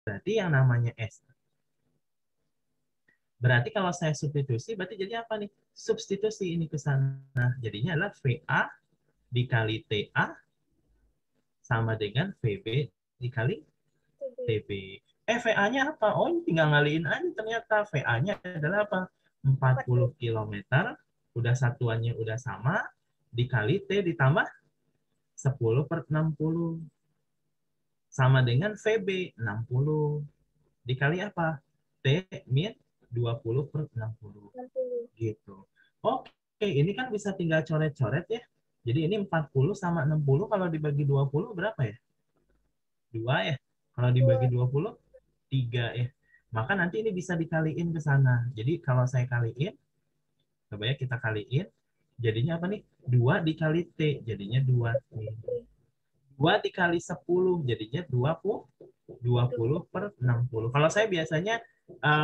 Berarti yang namanya S. Berarti kalau saya substitusi, berarti jadi apa nih? Substitusi ini ke sana. Jadinya adalah VA dikali TA sama dengan VB dikali TB. VA-nya apa? Oh, ini tinggal ngaliin aja ternyata. VA-nya adalah apa? 40 km. Udah satuannya udah sama. Dikali T ditambah 10/60. Sama dengan VB 60. Dikali apa? T min 20/60. Gitu. Oke, ini kan bisa tinggal coret-coret ya. Jadi ini 40 sama 60 kalau dibagi 20 berapa ya? 2 ya. Kalau dibagi 20, 3 ya. Maka nanti ini bisa dikaliin ke sana. Jadi kalau saya kaliin, coba ya kita kaliin. Jadinya apa nih? 2 dikali T, jadinya 2T. 2 dikali 10, jadinya 20/60. Kalau saya biasanya,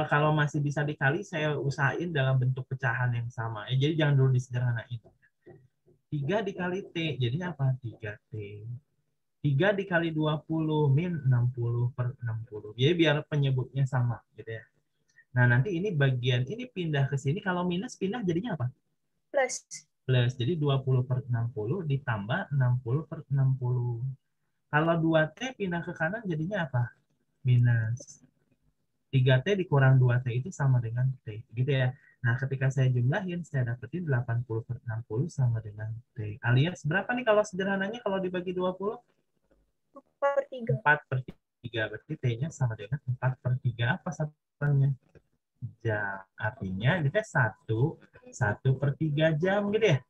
kalau masih bisa dikali, saya usahain dalam bentuk pecahan yang sama. Jadi jangan dulu disederhanain. 3 dikali T, jadinya apa? 3T. 3 dikali 20 min 60/60. Jadi biar penyebutnya sama gitu ya. Nah, nanti ini bagian ini pindah ke sini, kalau minus pindah jadinya apa? Plus. Plus. Jadi 20/60 ditambah 60/60. Kalau 2T pindah ke kanan jadinya apa? Minus. 3T dikurang 2T itu sama dengan T. Gitu ya. Nah, ketika saya jumlahin, saya dapetin 80/60 sama dengan T. Alias berapa nih kalau sederhananya kalau dibagi 20? 4/3. 4/3. Berarti T-nya sama dengan 4/3. Apa satuannya? Jam. Artinya kita 1/3 jam gitu ya.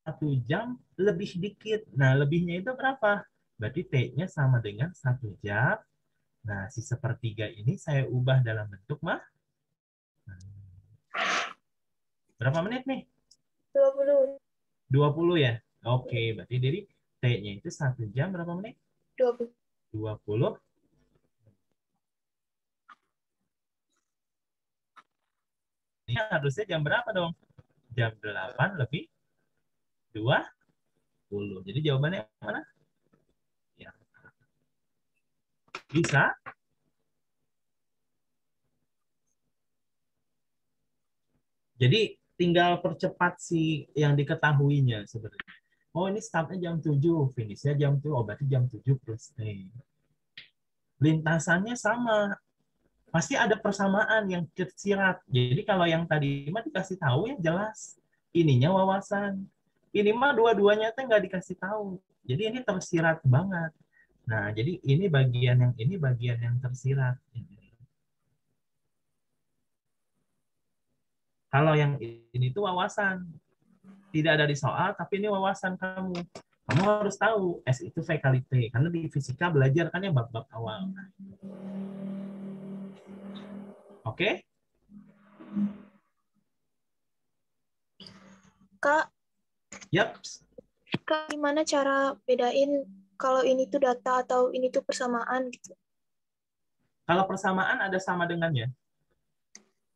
1 jam lebih dikit. Nah, lebihnya itu berapa? Berarti T-nya sama dengan 1 jam. Nah, si sepertiga ini saya ubah dalam bentuk mah. Berapa menit nih? 20. 20 ya? Oke, berarti jadi T-nya itu 1 jam berapa menit? 20. 20. Ini harusnya jam berapa dong? Jam 8 lebih 20. Jadi jawabannya yang mana? Ya. Bisa? Jadi tinggal percepat si yang diketahuinya sebenarnya. Oh, ini startnya jam 7, finishnya jam 7. Oh, berarti jam 7 plus T. Lintasannya sama. Pasti ada persamaan yang tersirat. Jadi kalau yang tadi mah dikasih tahu ya jelas. Ininya wawasan. Ini mah dua-duanya teh nggak dikasih tahu. Jadi ini tersirat banget. Nah, jadi ini bagian yang tersirat. Kalau yang ini tuh wawasan. Tidak ada di soal, tapi ini wawasan kamu. Kamu harus tahu S itu V kali T. Karena di fisika belajar kan ya bab-bab awal. Oke? Kak, Yap. Kak, gimana cara bedain kalau ini tuh data atau ini tuh persamaan gitu? Kalau persamaan ada sama dengannya.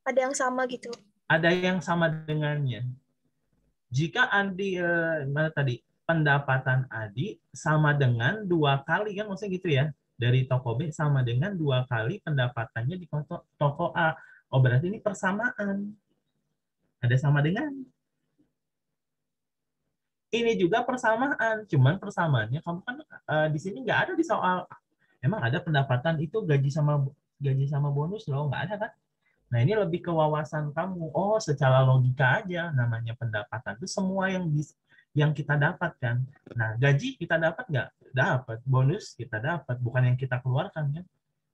Ada yang sama gitu. Ada yang sama dengannya. Jika Andi mana tadi pendapatan Adi sama dengan 2 kali kan maksudnya gitu ya, dari toko B sama dengan 2 kali pendapatannya di toko A. Oh, berarti ini persamaan. Ada sama dengan. Ini juga persamaan, cuman persamaannya kamu kan di sini nggak ada di soal. Emang ada pendapatan itu gaji sama bonus loh, nggak ada kan? Nah, ini lebih ke wawasan kamu. Oh, secara logika aja namanya pendapatan itu semua yang kita dapatkan. Nah, gaji kita dapat nggak? Dapat. Bonus kita dapat, bukan yang kita keluarkan kan?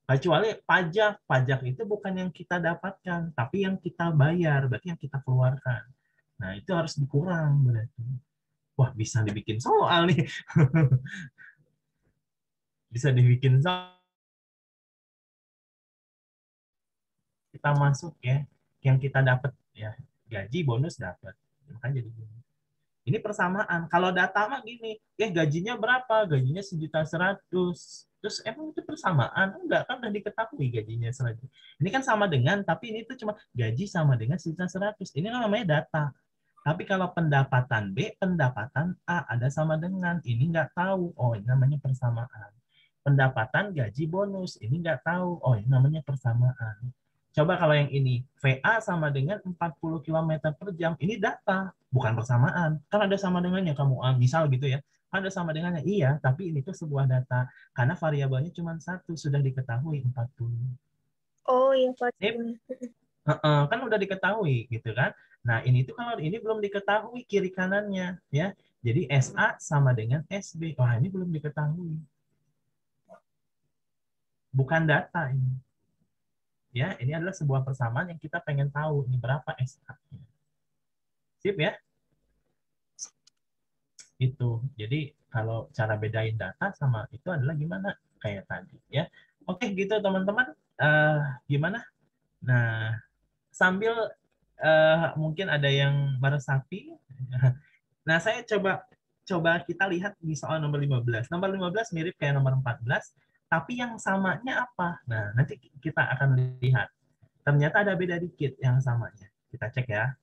Kecuali pajak. Pajak itu bukan yang kita dapatkan, tapi yang kita bayar, berarti yang kita keluarkan. Nah, itu harus dikurang berarti. Wah, bisa dibikin soal nih. Bisa dibikin soal. Kita masuk ya, yang kita dapat ya, gaji bonus dapat. Makanya jadi ini persamaan. Kalau data mah gini, gajinya berapa? Gajinya 1.100.000. Terus emang itu persamaan? Enggak, kan udah diketahui gajinya 100. Ini kan sama dengan, tapi ini tuh cuma gaji sama dengan 1.100.000. Ini kan namanya data. Tapi kalau pendapatan B, pendapatan A ada sama dengan. Ini nggak tahu. Oh, ini namanya persamaan. pendapatan gaji bonus. Ini nggak tahu. Oh, ini namanya persamaan. Coba kalau yang ini, VA sama dengan 40 km per jam. Ini data, bukan persamaan. Kan ada sama dengannya, kamu misal gitu ya. Ada sama dengannya, iya, tapi ini tuh sebuah data. Karena variabelnya cuma satu, sudah diketahui 40. Oh iya, Ini Pak. kan udah diketahui gitu kan. Nah, ini tuh kalau ini belum diketahui kiri kanannya ya. Jadi SA sama dengan SB. Wah, ini belum diketahui. Bukan data ini. Ya, ini adalah sebuah persamaan yang kita pengen tahu ini berapa SA-nya. Sip ya? Itu. Jadi kalau cara bedain data sama itu adalah gimana? Kayak tadi ya. Oke, gitu teman-teman. Gimana? Nah, sambil mungkin ada yang meresapi. Nah, saya coba kita lihat di soal nomor 15. Nomor 15 mirip kayak nomor 14, tapi yang samanya apa? Nah, nanti kita akan lihat. Ternyata ada beda dikit yang samanya. Kita cek ya.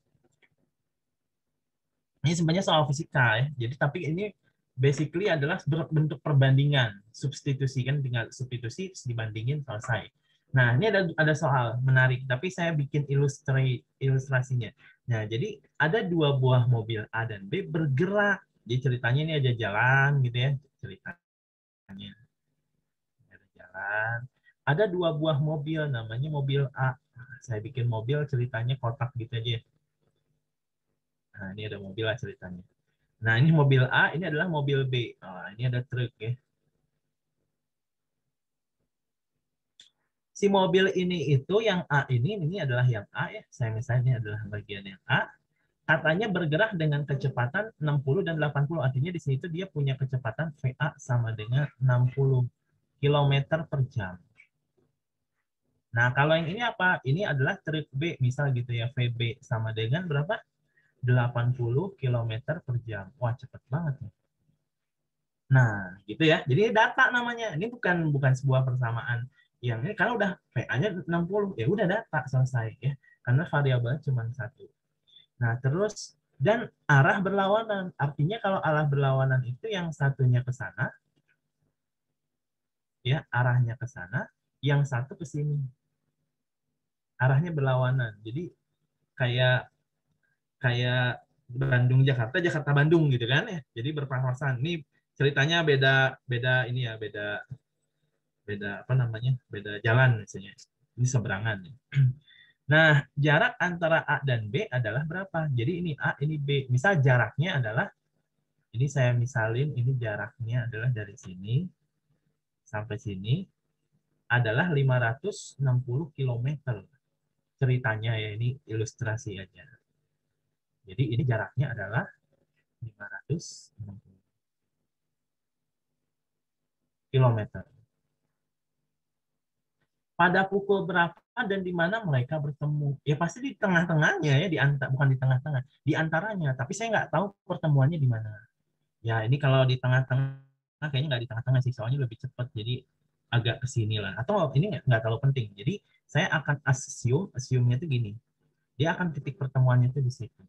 Ini sebenarnya soal fisika ya. Jadi tapi ini basically adalah bentuk perbandingan, substitusi kan, tinggal substitusi terus dibandingin selesai. Nah, ini ada soal menarik, tapi saya bikin ilustrasinya. Nah, jadi ada dua buah mobil A dan B bergerak. Jadi ceritanya ini ada jalan gitu ya, ceritanya ada jalan. Ada dua buah mobil, namanya mobil A. Saya bikin mobil ceritanya kotak gitu aja. Nah, ini ada mobil lah ceritanya. Nah, ini mobil A, ini adalah mobil B. Nah, ini ada truk ya. Si mobil ini itu yang A ini adalah yang A ya. Saya misalnya ini adalah bagian yang A. Katanya bergerak dengan kecepatan 60 dan 80. Artinya di sini itu dia punya kecepatan VA sama dengan 60 km per jam. Nah, kalau yang ini apa? Ini adalah truk B, misal gitu ya. VB sama dengan berapa? 80 km per jam. Wah, cepet banget ya. Nah, gitu ya. Jadi data namanya. Ini bukan sebuah persamaan yang ini karena udah PA-nya 60, ya udah data selesai ya. Karena variabel cuma satu. Nah, terus dan arah berlawanan. Artinya kalau arah berlawanan itu yang satunya ke sana, ya, arahnya ke sana, yang satu ke sini. Arahnya berlawanan. Jadi kayak kayak Bandung Jakarta, Jakarta Bandung gitu kan ya. Jadi berpapasan. Ini ceritanya beda beda ini ya, beda beda apa namanya, beda jalan misalnya, ini seberangan. Nah, jarak antara A dan B adalah berapa? Jadi ini A, ini B. Misal jaraknya adalah, ini saya misalin, ini jaraknya adalah dari sini sampai sini adalah 560 km. Ceritanya ya, ini ilustrasi aja. Jadi ini jaraknya adalah 560 km. Pada pukul berapa dan di mana mereka bertemu? Ya pasti di tengah-tengahnya ya, bukan di tengah-tengah, di antaranya. Tapi saya nggak tahu pertemuannya di mana. Ya ini kalau di tengah-tengah kayaknya nggak di tengah-tengah sih, soalnya lebih cepat. Jadi agak ke sini lah. Atau ini nggak terlalu penting. Jadi saya akan assume-nya itu gini. Dia akan titik pertemuannya itu di situ.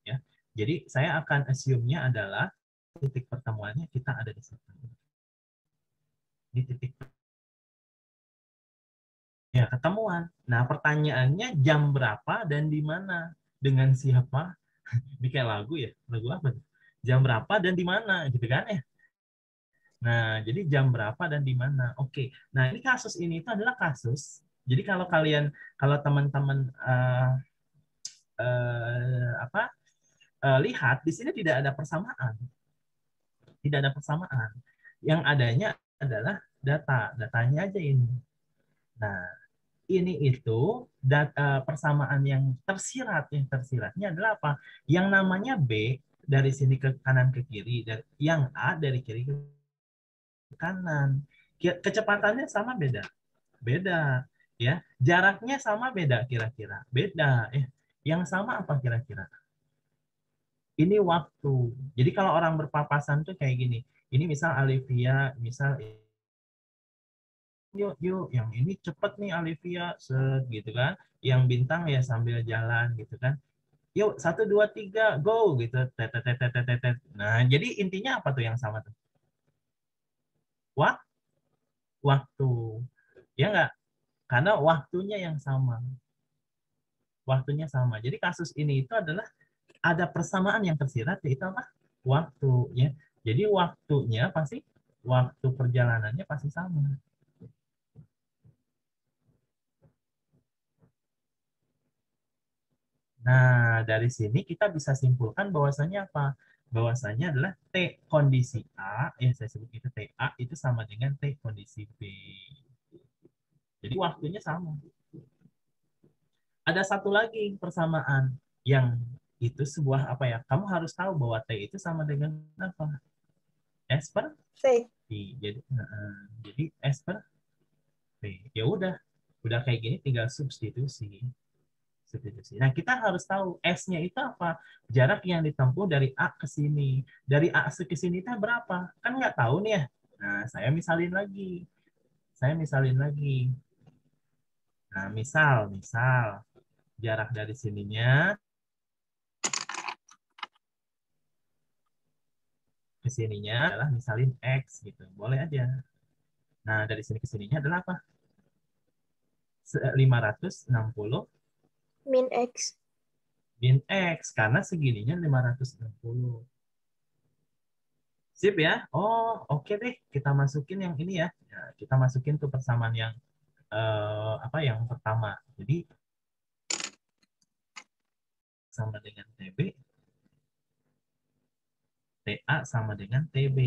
Ya. Jadi saya akan assume-nya adalah titik pertemuannya kita ada di situ. Di titik ya, ketemuan. Nah, pertanyaannya jam berapa dan di mana? Dengan siapa? Bikin lagu ya? Lagu apa? Jam berapa dan di mana? Gitu kan ya? Nah, jadi jam berapa dan di mana? Oke. Nah, ini kasus ini itu adalah kasus. Jadi kalau teman-teman lihat di sini tidak ada persamaan. Tidak ada persamaan. Yang adanya adalah data. Datanya aja ini. Nah, ini itu persamaan yang tersiratnya adalah apa? Yang namanya B dari sini ke kanan ke kiri, dan yang A dari kiri ke kanan. Kecepatannya sama beda? Beda. Ya, jaraknya sama beda kira-kira? Beda. Yang sama apa kira-kira? Ini waktu. Jadi kalau orang berpapasan tuh kayak gini. Ini misal Olivia, misal yuk yuk yang ini cepet nih Olivia set gitu kan, yang bintang ya sambil jalan gitu kan, yuk 1 2 3 go gitu, tetet. Nah jadi intinya apa tuh yang sama tuh? waktu. Ya nggak? Karena waktunya yang sama. Waktunya sama. Jadi kasus ini itu adalah ada persamaan yang tersirat, yaitu apa? Waktu. Ya. Jadi waktunya pasti, waktu perjalanannya pasti sama. Nah, dari sini kita bisa simpulkan bahwasanya apa? Bahwasanya adalah T kondisi A, ya saya sebut itu TA, itu sama dengan T kondisi B. Jadi waktunya sama. Ada satu lagi persamaan yang itu sebuah apa ya? Kamu harus tahu bahwa T itu sama dengan apa? S per V. T. Jadi S per T. Ya udah kayak gini tinggal substitusi. Substitusi. Nah, kita harus tahu S-nya itu apa? Jarak yang ditempuh dari A ke sini. Dari A ke sini itu berapa? Kan nggak tahu nih ya. Nah, saya misalin lagi. Saya misalin lagi. Nah, misal jarak dari sininya ke sininya adalah misalin X gitu. Boleh aja. Nah, dari sini ke sininya adalah apa? 560 Min X. min X. Karena segininya 560. Sip ya. Oh, oke deh. Kita masukin yang ini ya. Ya, kita masukin tuh persamaan yang apa yang pertama. Jadi sama dengan TB, TA sama dengan TB.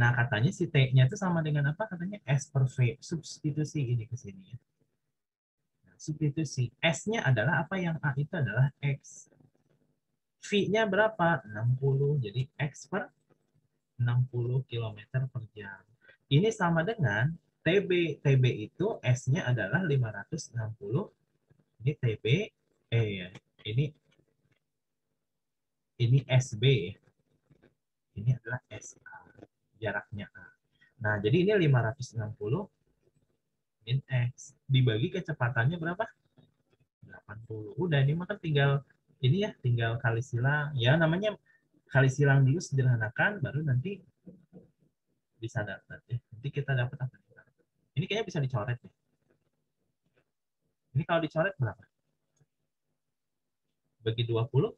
Nah, katanya si T-nya itu sama dengan apa? Katanya S per V. Substitusi ini ke sini ya. Nah, substitusi. S-nya adalah apa, yang A itu adalah X. V-nya berapa? 60. Jadi X per 60 km per jam. Ini sama dengan TB. TB itu S-nya adalah 560. Ini TB, ya, ini ini SB, ini adalah SA, jaraknya A. Nah, jadi ini 560 min X. Dibagi kecepatannya berapa? 80. Udah, ini mah kan tinggal ini ya, tinggal kali silang. Ya, namanya kali silang dulu sederhanakan, baru nanti bisa dapat. Nanti kita dapat apa? Ini kayaknya bisa dicoret ya. Ini kalau dicoret berapa? Bagi 20,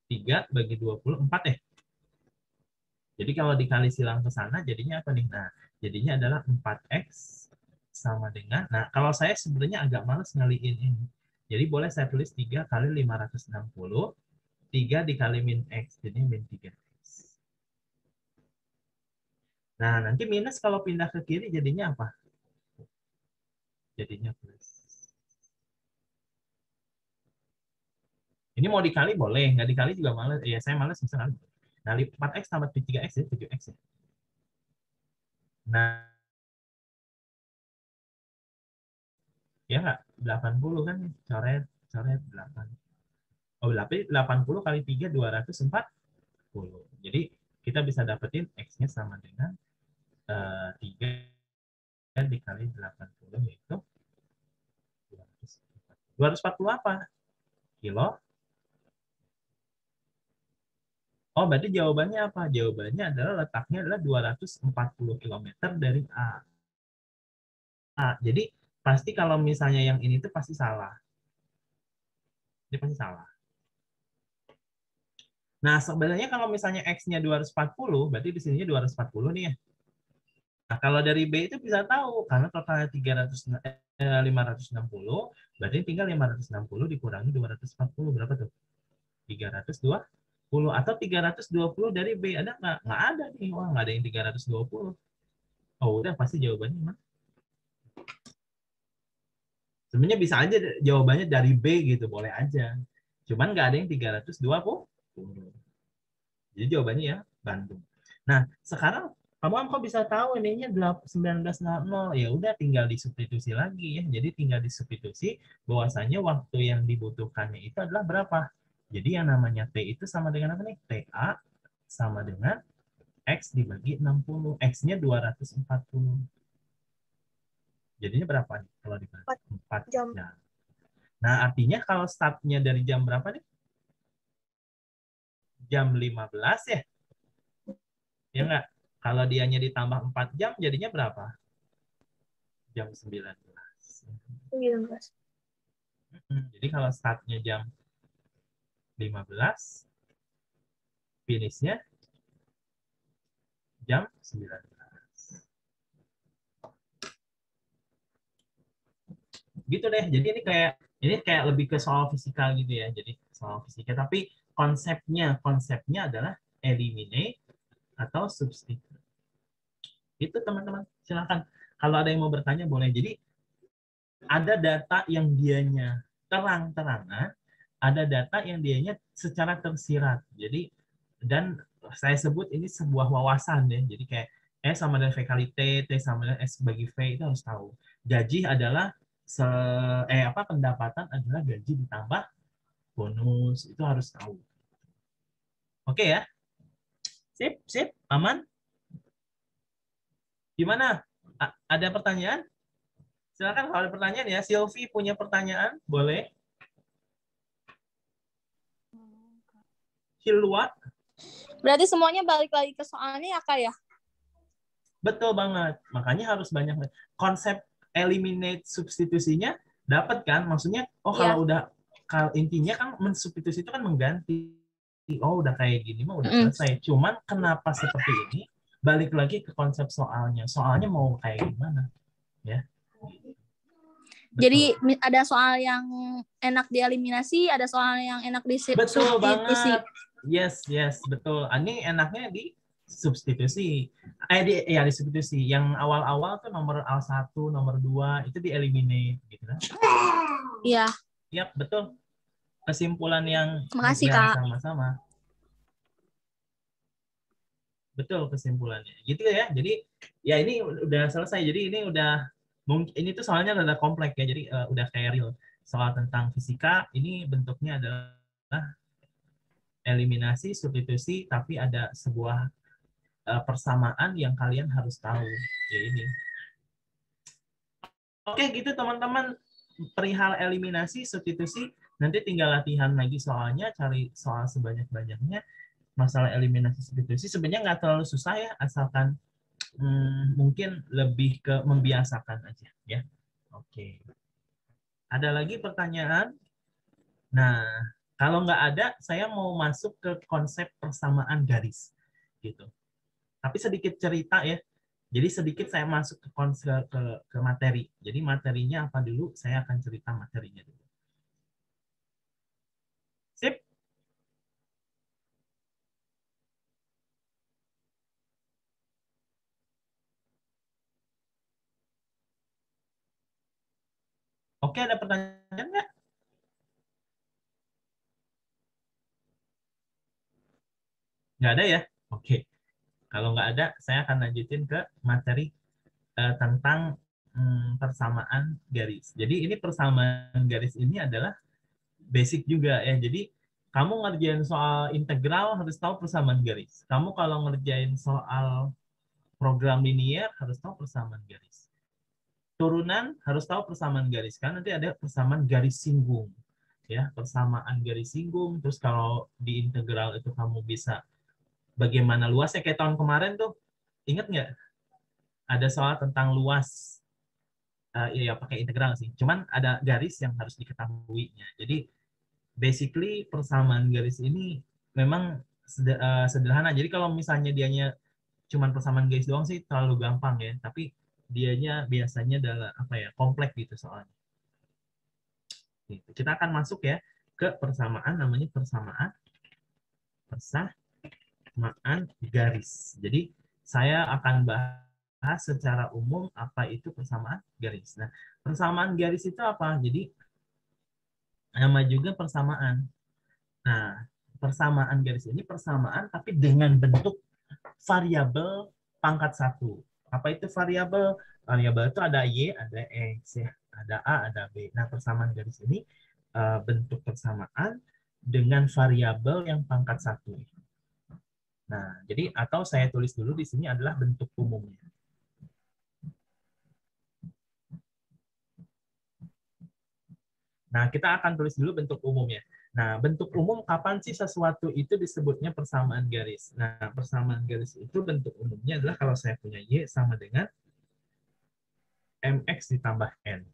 3 bagi 20, 4 ya. Jadi kalau dikali silang ke sana, jadinya apa nih? Nah, jadinya adalah 4X sama dengan, nah kalau saya sebenarnya agak males ngaliin ini. Jadi boleh saya tulis 3 kali 560, 3 dikali min X, jadi min 3X. Nah, nanti minus kalau pindah ke kiri jadinya apa? Jadinya plus. Ini mau dikali boleh, nggak dikali juga males. Ya, saya males misalnya. Nah, 4X tambah 3X ya, 7X ya. Nah, ya nggak? 80 kan, coret, coret 8. Oh, 80 kali 3, 240. Jadi, kita bisa dapetin X-nya sama dengan 3 dikali 80, yaitu 240 apa? Kilo. Oh, berarti jawabannya apa? Jawabannya adalah letaknya adalah 240 km dari A. Jadi, pasti kalau misalnya yang ini tuh pasti salah. Ini pasti salah. Nah, sebenarnya kalau misalnya X-nya 240, berarti di sininya 240 nih ya. Nah, kalau dari B itu bisa tahu, karena totalnya 560, berarti tinggal 560 dikurangi 240, berapa tuh? 320, atau 320 dari B, ada nggak? Nggak ada nih, wah nggak ada yang 320. Oh udah, pasti jawabannya mah. Sebenarnya bisa aja jawabannya dari B gitu, boleh aja. Cuman nggak ada yang 320. Jadi jawabannya ya Bandung. Nah, sekarang kamu kok bisa tahu ininya 19.00? Ya udah, tinggal disubstitusi lagi ya. Jadi tinggal disubstitusi bahwasanya waktu yang dibutuhkannya itu adalah berapa. Jadi yang namanya T itu sama dengan apa nih? TA sama dengan X dibagi 60. X-nya 240. Jadinya berapa nih kalau dibagi? 4 4 jam. jam. Nah, artinya kalau startnya dari jam berapa nih? Jam 15 ya? Ya nggak? Kalau dianya ditambah 4 jam, jadinya berapa? jam 19. 19. Jadi kalau startnya jam 15, finishnya jam 19. Gitu deh. Jadi ini kayak lebih ke soal fisika gitu ya. Jadi soal fisika, tapi konsepnya adalah eliminate atau substitute. Itu teman-teman. Silakan. Kalau ada yang mau bertanya boleh. Jadi ada data yang dianya terang-terangan, ada data yang dianya secara tersirat. Jadi dan saya sebut ini sebuah wawasan ya. Jadi kayak S sama dengan V kali T, T sama dengan S bagi V itu harus tahu. Gaji adalah pendapatan adalah gaji ditambah bonus, itu harus tahu. Oke ya? Sip, aman? Gimana? Ada pertanyaan? Silakan kalau ada pertanyaan ya. Sylvie punya pertanyaan, boleh. Hilwa. Berarti semuanya balik lagi ke soalnya ya Kak ya? Betul banget. Makanya harus banyak konsep eliminate substitusinya dapat kan? Maksudnya kalau intinya kan mensubstitusi itu kan mengganti. Oh, udah kayak gini mah udah selesai. Cuman kenapa seperti ini? Balik lagi ke konsep soalnya. Soalnya mau kayak gimana? Ya. Betul. Jadi ada soal yang enak dieliminasi, ada soal yang enak disubstitusi. Betul banget. Yes, betul. Ini enaknya di substitusi. Disubstitusi. Yang awal-awal tuh nomor 1, nomor 2 itu di-eliminate gitu kan. Iya. Yap, betul. Kesimpulan yang Makasih, Kak. sama-sama. Betul kesimpulannya. Gitu ya. Jadi ya ini udah selesai. Jadi ini udah ini tuh soalnya rada kompleks ya. Jadi udah kayak real. Soal tentang fisika ini bentuknya adalah eliminasi, substitusi, tapi ada sebuah persamaan yang kalian harus tahu. Ya ini. Oke, gitu teman-teman. Perihal eliminasi, substitusi, nanti tinggal latihan lagi soalnya, cari soal sebanyak-banyaknya. Masalah eliminasi, substitusi sebenarnya nggak terlalu susah ya, asalkan mungkin lebih ke membiasakan aja ya. Oke. Ada lagi pertanyaan? Nah, kalau nggak ada, saya mau masuk ke konsep persamaan garis gitu. Tapi sedikit cerita ya. Jadi sedikit saya masuk ke konsep ke materi. Jadi materinya apa dulu? Saya akan cerita materinya dulu. Sip. Oke, ada pertanyaan nggak? Nggak ada ya? Oke. Kalau nggak ada, saya akan lanjutin ke materi tentang persamaan garis. Jadi ini persamaan garis ini adalah basic juga ya. Jadi kamu ngerjain soal integral harus tahu persamaan garis. Kamu kalau ngerjain soal program linear harus tahu persamaan garis. Turunan harus tahu persamaan garis. Kan nanti ada persamaan garis singgung. Ya, persamaan garis singgung. Terus kalau di integral itu kamu bisa bagaimana luasnya kayak tahun kemarin tuh. Ingat nggak? Ada soal tentang luas. Ya pakai integral sih. Cuman ada garis yang harus diketahuinya. Jadi basically persamaan garis ini memang sederhana. Jadi kalau misalnya dianya cuman persamaan garis doang sih terlalu gampang ya. Tapi dianya biasanya adalah kompleks gitu soalnya. Kita akan masuk ya ke persamaan, namanya persamaan garis. Jadi saya akan bahas secara umum apa itu persamaan garis. Nah, persamaan garis itu apa? Jadi nama juga persamaan. Nah, persamaan garis ini persamaan tapi dengan bentuk variabel pangkat 1. Apa itu variabel? Variabel itu ada Y, ada X, ya. Ada A, ada B. Nah, persamaan garis ini bentuk persamaan dengan variabel yang pangkat 1. Nah, jadi atau saya tulis dulu di sini adalah bentuk umumnya. Nah, kita akan tulis dulu bentuk umumnya. Nah, bentuk umum kapan sih sesuatu itu disebutnya persamaan garis? Nah, persamaan garis itu bentuk umumnya adalah kalau saya punya Y sama dengan mx ditambah n.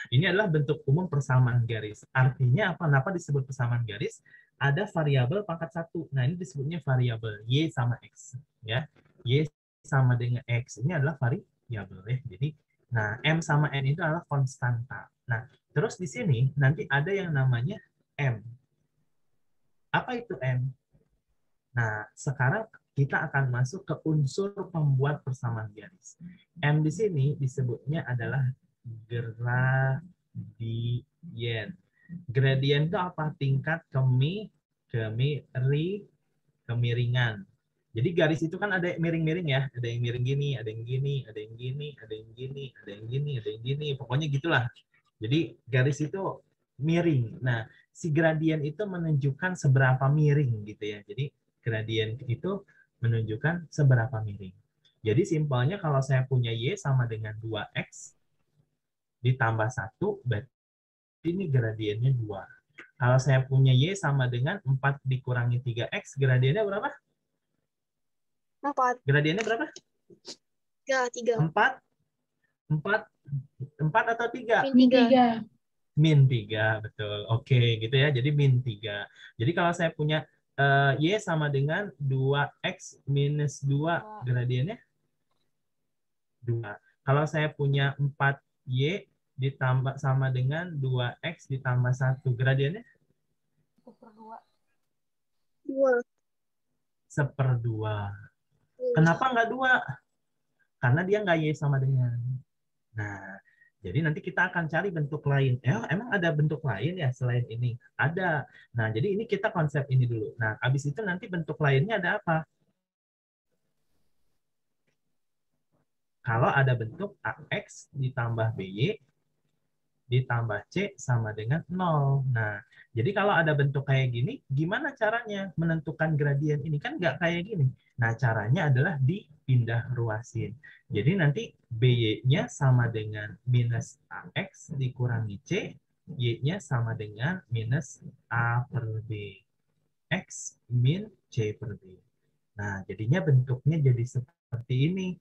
Ini adalah bentuk umum persamaan garis. Artinya apa? Kenapa disebut persamaan garis? Ada variabel pangkat 1. Nah, ini disebutnya variabel y sama x, ya. Y sama dengan x ini adalah variabel, ya. Jadi, nah, m sama n itu adalah konstanta. Nah, terus di sini nanti ada yang namanya m. Apa itu m? Nah, sekarang kita akan masuk ke unsur pembuat persamaan garis. M di sini disebutnya adalah gradien. Gradien itu apa? Tingkat kemiringan. Jadi garis itu kan ada miring-miring ya. Ada yang miring gini, ada yang gini, ada yang gini, ada yang gini, ada yang gini, ada yang gini. Pokoknya gitulah. Jadi garis itu miring. Nah, si gradien itu menunjukkan seberapa miring gitu ya. Jadi gradien itu menunjukkan seberapa miring. Jadi simpelnya kalau saya punya y sama dengan 2x ditambah 1, berarti ini gradiennya 2. Kalau saya punya y sama dengan 4 dikurangi 3x, gradiennya berapa? 4. Gradiennya berapa? 3. 4? 4 atau 3? Min 3. Min 3, betul. Oke, gitu ya. Jadi min 3. Jadi kalau saya punya y sama dengan 2x minus 2, gradiennya 2. Kalau saya punya 4y ditambah sama dengan 2x ditambah 1, gradiennya 2. 1/2. Kenapa nggak 2? Karena dia nggak y sama dengan. Nah, jadi nanti kita akan cari bentuk lain. Emang ada bentuk lain ya selain ini? Ada. Nah, jadi ini kita konsep ini dulu. Nah, habis itu nanti bentuk lainnya ada apa? Kalau ada bentuk AX ditambah BY ditambah C sama dengan 0. Nah, jadi kalau ada bentuk kayak gini, gimana caranya menentukan gradien ini? Kan nggak kayak gini. Nah, caranya adalah dipindah ruasin. Jadi nanti BY-nya sama dengan minus AX dikurangi C, Y-nya sama dengan minus A per B. X min C per B. Nah, jadinya bentuknya jadi seperti ini.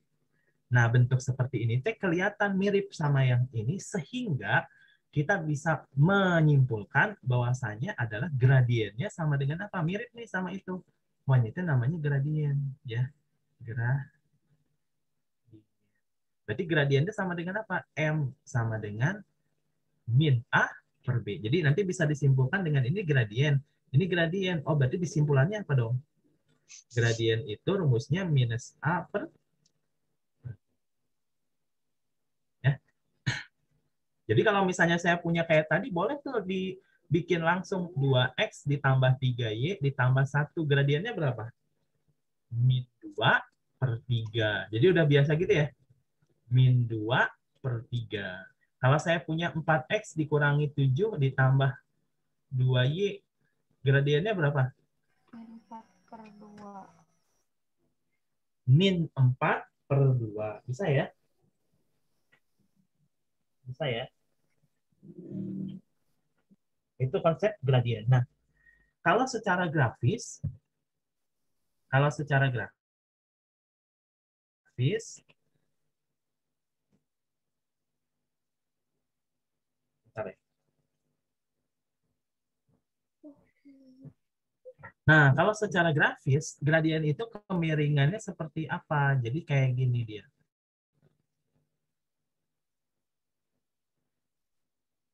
Nah, bentuk seperti ini teh kelihatan mirip sama yang ini sehingga kita bisa menyimpulkan bahwasanya adalah gradiennya sama dengan apa? Mirip nih sama itu. Wah, itu namanya gradien, ya. Gradien. Berarti gradiennya sama dengan apa? M sama dengan min A per B. Jadi nanti bisa disimpulkan dengan ini gradien. Ini gradien. Oh, berarti disimpulannya apa dong? Gradien itu rumusnya minus A per ya. Jadi kalau misalnya saya punya kayak tadi, boleh tuh dibikin langsung 2x ditambah 3y ditambah 1. Gradiennya berapa? Min 2 per 3. Jadi udah biasa gitu ya? Min 2 per 3. Kalau saya punya 4x dikurangi 7 ditambah 2y, gradiennya berapa? Min 4 per 2. Min 4 per 2. Bisa ya? Bisa ya? Itu konsep gradien. Nah, kalau secara grafis, bentar ya. Nah, kalau secara grafis, gradien itu kemiringannya seperti apa? Jadi kayak gini dia.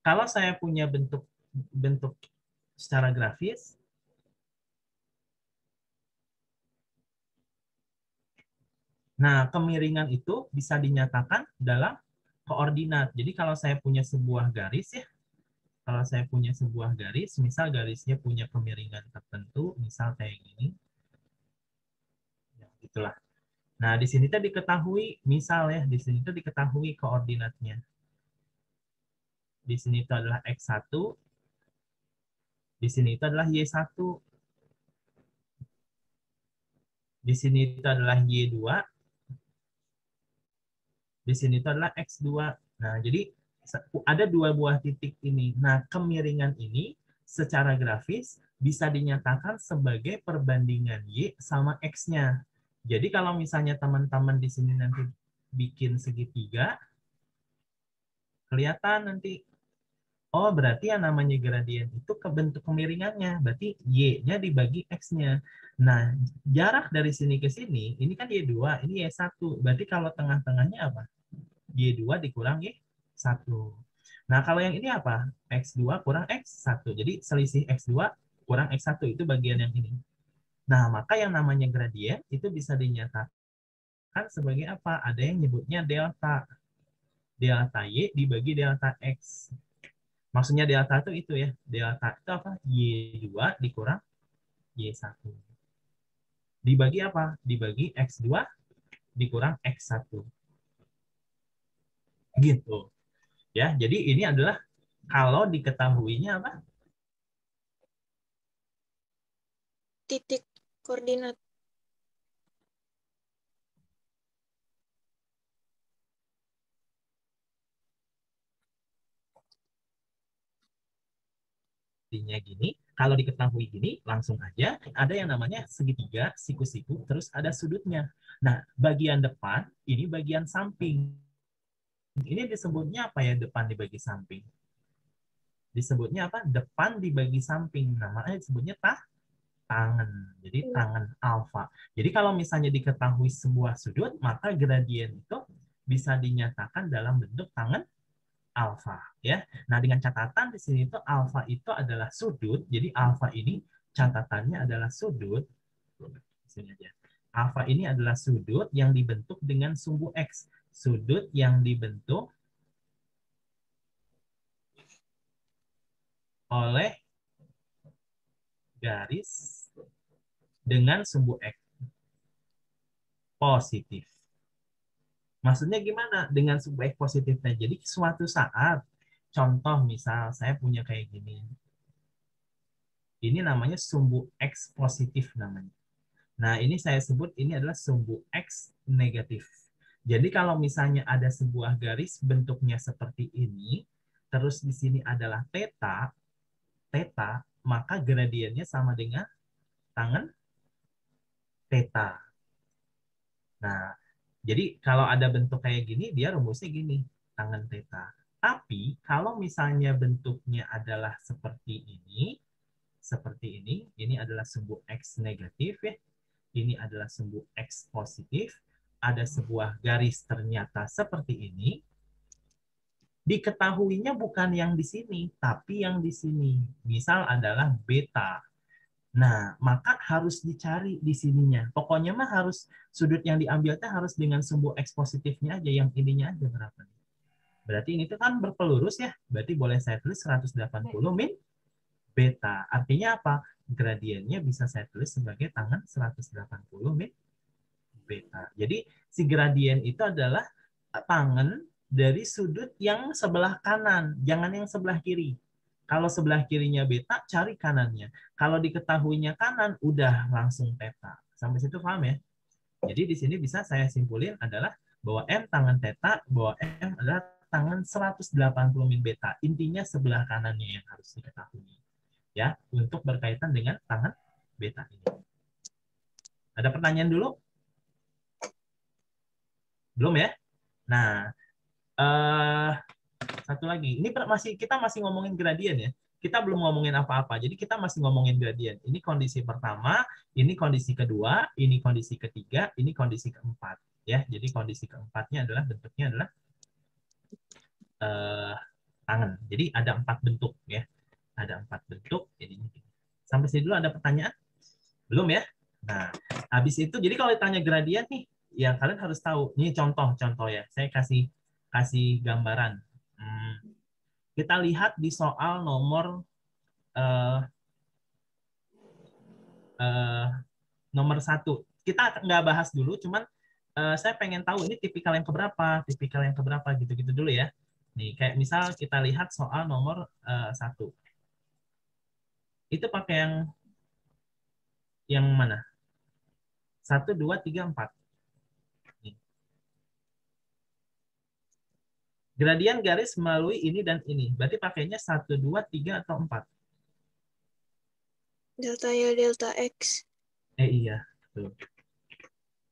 Kalau saya punya bentuk secara grafis, nah kemiringan itu bisa dinyatakan dalam koordinat. Jadi kalau saya punya sebuah garis ya, kalau saya punya sebuah garis, misal garisnya punya kemiringan tertentu, misal kayak gini, ya, itulah. Nah di sini tuh diketahui, misal ya, di sini tuh diketahui koordinatnya. Di sini itu adalah x1, di sini itu adalah y1, di sini itu adalah y2, di sini itu adalah x2. Nah, jadi ada 2 buah titik ini. Nah, kemiringan ini secara grafis bisa dinyatakan sebagai perbandingan y sama x-nya. Jadi kalau misalnya teman-teman di sini nanti bikin segitiga, Kelihatan nanti. Oh, berarti yang namanya gradien itu ke bentuk kemiringannya. Berarti Y-nya dibagi X-nya. Nah, jarak dari sini ke sini, ini kan Y2, ini Y1. Berarti kalau tengah-tengahnya apa? Y2 dikurang Y1. Nah, kalau yang ini apa? X2 kurang X1. Jadi selisih X2 kurang X1 itu bagian yang ini. Nah, maka yang namanya gradien itu bisa dinyatakan sebagai apa? Ada yang nyebutnya delta. Delta Y dibagi delta X. Maksudnya delta itu ya. Delta itu apa? Y2 dikurang Y1. Dibagi apa? Dibagi X2 dikurang X1. Gitu. Ya, jadi ini adalah kalau diketahuinya apa? Titik koordinat. Intinya gini, kalau diketahui gini, langsung aja ada yang namanya segitiga, siku-siku, terus ada sudutnya. Nah, bagian depan, ini bagian samping. Ini disebutnya apa ya, depan dibagi samping? Disebutnya apa? Depan dibagi samping. Namanya disebutnya tangen. Jadi tangen alfa. Jadi kalau misalnya diketahui sebuah sudut, maka gradien itu bisa dinyatakan dalam bentuk tangen alfa, ya. Nah, dengan catatan di sini itu alfa itu adalah sudut. Jadi alfa ini catatannya adalah sudut. Sini aja. Alfa ini adalah sudut yang dibentuk dengan sumbu X. Sudut yang dibentuk oleh garis dengan sumbu X positif. Maksudnya gimana? Dengan sumbu X positifnya. Jadi suatu saat, contoh misal saya punya kayak gini. Ini namanya sumbu X positif namanya. Nah, ini saya sebut ini adalah sumbu X negatif. Jadi kalau misalnya ada sebuah garis bentuknya seperti ini, terus di sini adalah theta, maka gradiennya sama dengan tangen theta. Nah, jadi kalau ada bentuk kayak gini, dia rumusnya gini, tangen theta. Tapi kalau misalnya bentuknya adalah seperti ini adalah sumbu X negatif ya, ini adalah sumbu X positif, ada sebuah garis ternyata seperti ini, diketahuinya bukan yang di sini, tapi yang di sini. Misal adalah beta. Nah, maka harus dicari di sininya. Pokoknya mah harus sudut yang diambilnya harus dengan sumbu X positifnya aja, yang ininya aja berapa. Berarti ini tuh kan berpelurus ya, berarti boleh saya tulis 180 min beta. Artinya apa? Gradiennya bisa saya tulis sebagai tangen 180 min beta. Jadi si gradien itu adalah tangen dari sudut yang sebelah kanan, jangan yang sebelah kiri. Kalau sebelah kirinya beta, cari kanannya. Kalau diketahuinya kanan, udah langsung theta. Sampai situ paham ya? Jadi di sini bisa saya simpulin adalah bahwa M tangen theta, bahwa M adalah tangen 180 min beta. Intinya sebelah kanannya yang harus diketahui. Ya, untuk berkaitan dengan tangen beta ini. Ada pertanyaan dulu? Belum ya? Nah, satu lagi. Ini kita masih ngomongin gradien ya. Kita belum ngomongin apa-apa. Jadi kita masih ngomongin gradien. Ini kondisi pertama, ini kondisi kedua, ini kondisi ketiga, ini kondisi keempat. Ya, jadi kondisi keempatnya adalah bentuknya adalah tangen. Jadi ada 4 bentuk ya. Ada 4 bentuk. Sampai sini dulu ada pertanyaan? Belum ya? Nah, habis itu jadi kalau ditanya gradien nih, ya kalian harus tahu. Ini contoh ya. Saya kasih gambaran. Kita lihat di soal nomor nomor 1. Kita nggak bahas dulu, cuman saya pengen tahu ini tipikal yang keberapa, gitu-gitu dulu ya. Nih, kayak misal kita lihat soal nomor 1. Itu pakai yang mana? 1, 2, 3, 4. Nih. Gradien garis melalui ini dan ini. Berarti pakainya 1, 2, 3, atau 4? Delta Y, delta X. Iya, betul.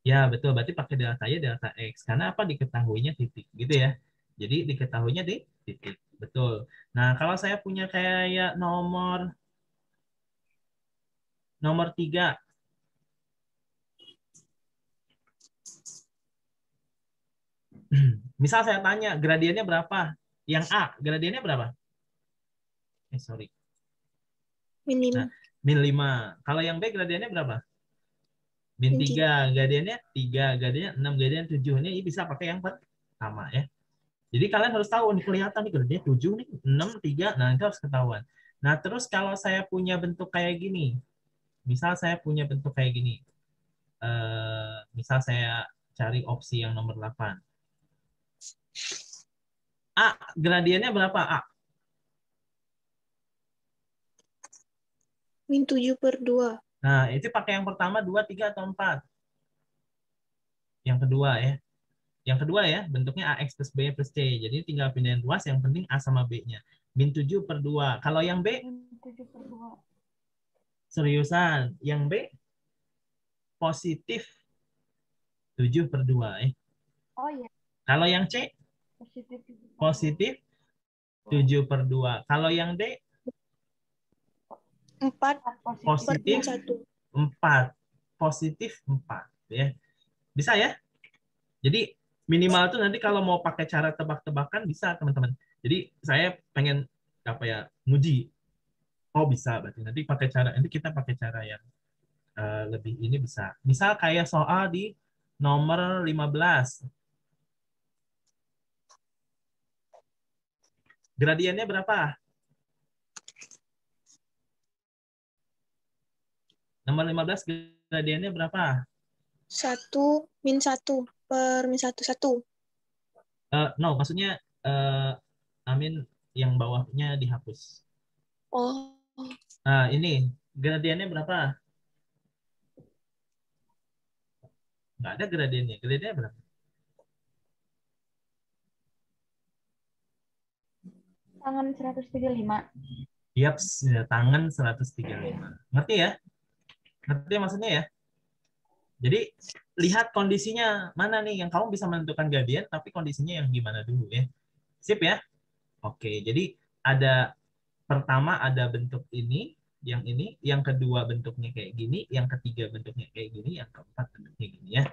Ya, betul. Berarti pakai delta Y, delta X. Karena apa? Diketahuinya titik. Gitu ya. Jadi diketahuinya di titik. Betul. Nah, kalau saya punya kayak nomor 3. Misal saya tanya gradiennya berapa? Yang A, gradiennya berapa? Sorry. Min Nah, 5. min 5. Kalau yang B gradiennya berapa? Min Min 3. Gradiennya 3, gradiennya 6, gradiennya 7. Ini bisa pakai yang pertama ya. Jadi kalian harus tahu nih, kelihatan nih gradiennya 7 nih, 6, 3. Nah, itu harus ketahuan. Nah, terus kalau saya punya bentuk kayak gini. Misal saya punya bentuk kayak gini. Misal saya cari opsi yang nomor 8. A, gradiennya berapa A? Min 7/2. Nah, itu pakai yang pertama, 2, 3, atau 4? Yang kedua ya. Yang kedua ya, bentuknya AX plus B plus C. Jadi tinggal pindahin ruas, yang penting A sama B-nya. Min 7/2. Kalau yang B, Min 7/2. seriusan. Yang B, positif 7/2. Oh iya, Kalau yang C, positif. positif 7/2. Kalau yang D, 4 positif 1. 4. Positif 4. Ya. Bisa ya? Jadi minimal tuh nanti kalau mau pakai cara tebak-tebakan bisa teman-teman. Jadi saya pengen apa ya, nguji. Oh bisa, berarti nanti kita pakai cara yang lebih ini bisa. Misal kayak soal di nomor 15. Gradiennya berapa? Nomor 15 gradiennya berapa? 1 min 1 per min 1 1. No, maksudnya Amin yang bawahnya dihapus. Oh, Nah, ini gradiennya berapa? Nggak ada gradiennya. Gradiennya berapa? Tangan 135. Yap, tangan 135. Ngerti ya? Ngerti maksudnya ya? Jadi lihat kondisinya mana nih yang kamu bisa menentukan gradien, tapi kondisinya yang gimana dulu ya. Sip ya? Oke, jadi ada pertama ada bentuk ini, yang kedua bentuknya kayak gini, yang ketiga bentuknya kayak gini, yang keempat bentuknya gini ya.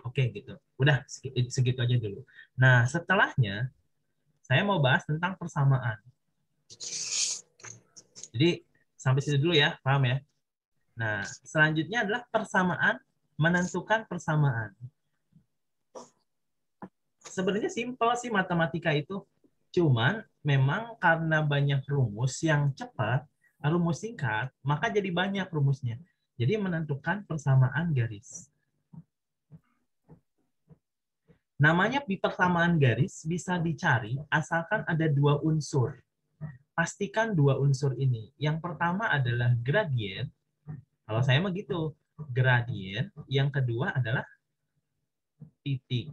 Oke gitu. Udah segitu aja dulu. Nah, setelahnya saya mau bahas tentang persamaan. Jadi sampai situ dulu ya, paham ya? Nah, selanjutnya adalah persamaan, menentukan persamaan. Sebenarnya simpel sih matematika itu. Cuman memang karena banyak rumus yang cepat, rumus singkat, maka jadi banyak rumusnya. Jadi menentukan persamaan garis. Namanya persamaan garis bisa dicari asalkan ada 2 unsur. Pastikan 2 unsur ini. Yang pertama adalah gradien. Kalau saya mah gitu, gradien. Yang kedua adalah titik.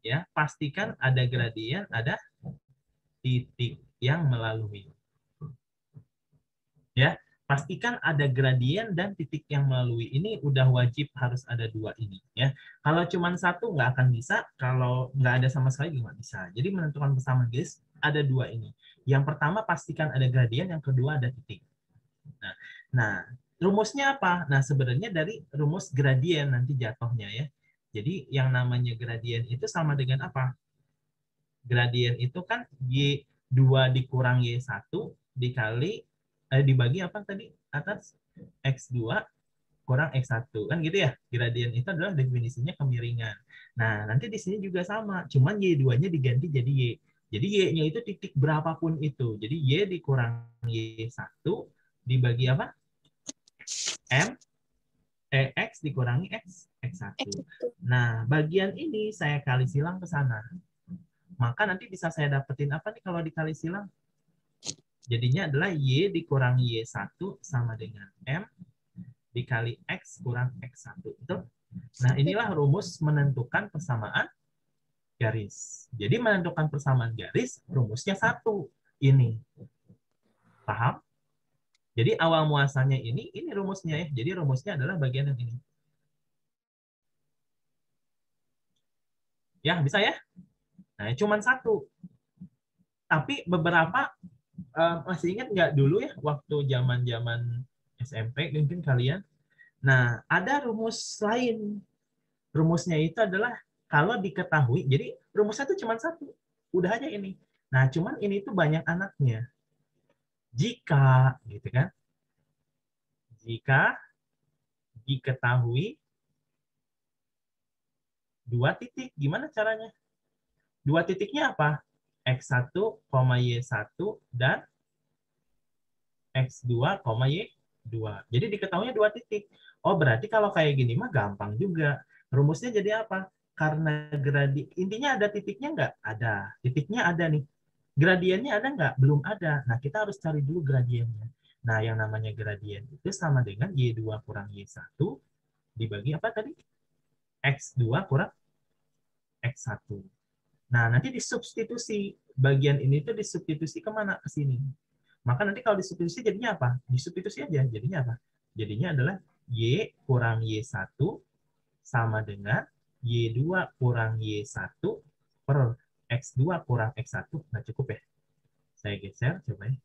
Ya, pastikan ada gradien, ada titik yang melalui. Ya, pastikan ada gradien dan titik yang melalui. Ini udah wajib harus ada 2 ini. Ya, kalau cuma 1 nggak akan bisa. Kalau nggak ada sama sekali nggak bisa. Jadi menentukan persamaan garis ada 2 ini. Yang pertama pastikan ada gradien, yang kedua ada titik. Nah, rumusnya apa? Nah, sebenarnya dari rumus gradien nanti jatuhnya ya. Jadi yang namanya gradien itu sama dengan apa? Gradien itu kan Y2 dikurang Y1 dikali dibagi apa tadi atas X2 kurang X1 kan gitu ya. Gradien itu adalah definisinya kemiringan. Nah, nanti di sini juga sama, cuman Y2-nya diganti jadi Y. Jadi Y-nya itu titik berapapun itu. Jadi Y dikurang Y1 dibagi apa? M X dikurangi X1. Nah, bagian ini saya kali silang ke sana. Maka nanti bisa saya dapetin apa nih kalau dikali silang? Jadinya adalah Y dikurangi Y1 sama dengan M dikali X kurang X1. Betul? Nah, inilah rumus menentukan persamaan garis. Jadi menentukan persamaan garis, rumusnya 1. Ini. Paham? Jadi awal muasalnya ini rumusnya ya. Jadi rumusnya adalah bagian yang ini. Ya, bisa ya? Nah, cuman 1. Tapi beberapa masih ingat nggak dulu ya waktu zaman-zaman SMP mungkin kalian. Nah, ada rumus lain. Rumusnya itu adalah kalau diketahui, jadi rumusnya itu cuma satu. Udah aja ini. Nah, cuman ini tuh banyak anaknya. Jika, gitu kan? Jika diketahui dua titik, gimana caranya? Dua titiknya apa? X1, Y1, dan X2, Y2. Jadi diketahuinya dua titik. Oh, berarti kalau kayak gini mah gampang juga. Rumusnya jadi apa? Karena intinya ada titiknya nggak? Ada. Titiknya ada nih. Gradiennya ada nggak? Belum ada. Nah, kita harus cari dulu gradiennya. Nah, yang namanya gradien itu sama dengan Y2 kurang Y1 dibagi apa tadi? X2 kurang X1. Nah, nanti disubstitusi. Bagian ini tuh disubstitusi kemana? Ke sini. Maka nanti kalau disubstitusi jadinya apa? Disubstitusi aja. Jadinya apa? Jadinya adalah Y kurang Y1 sama dengan Y2 kurang Y1 per X2 kurang X1. Nah, cukup ya? Saya geser, coba ya.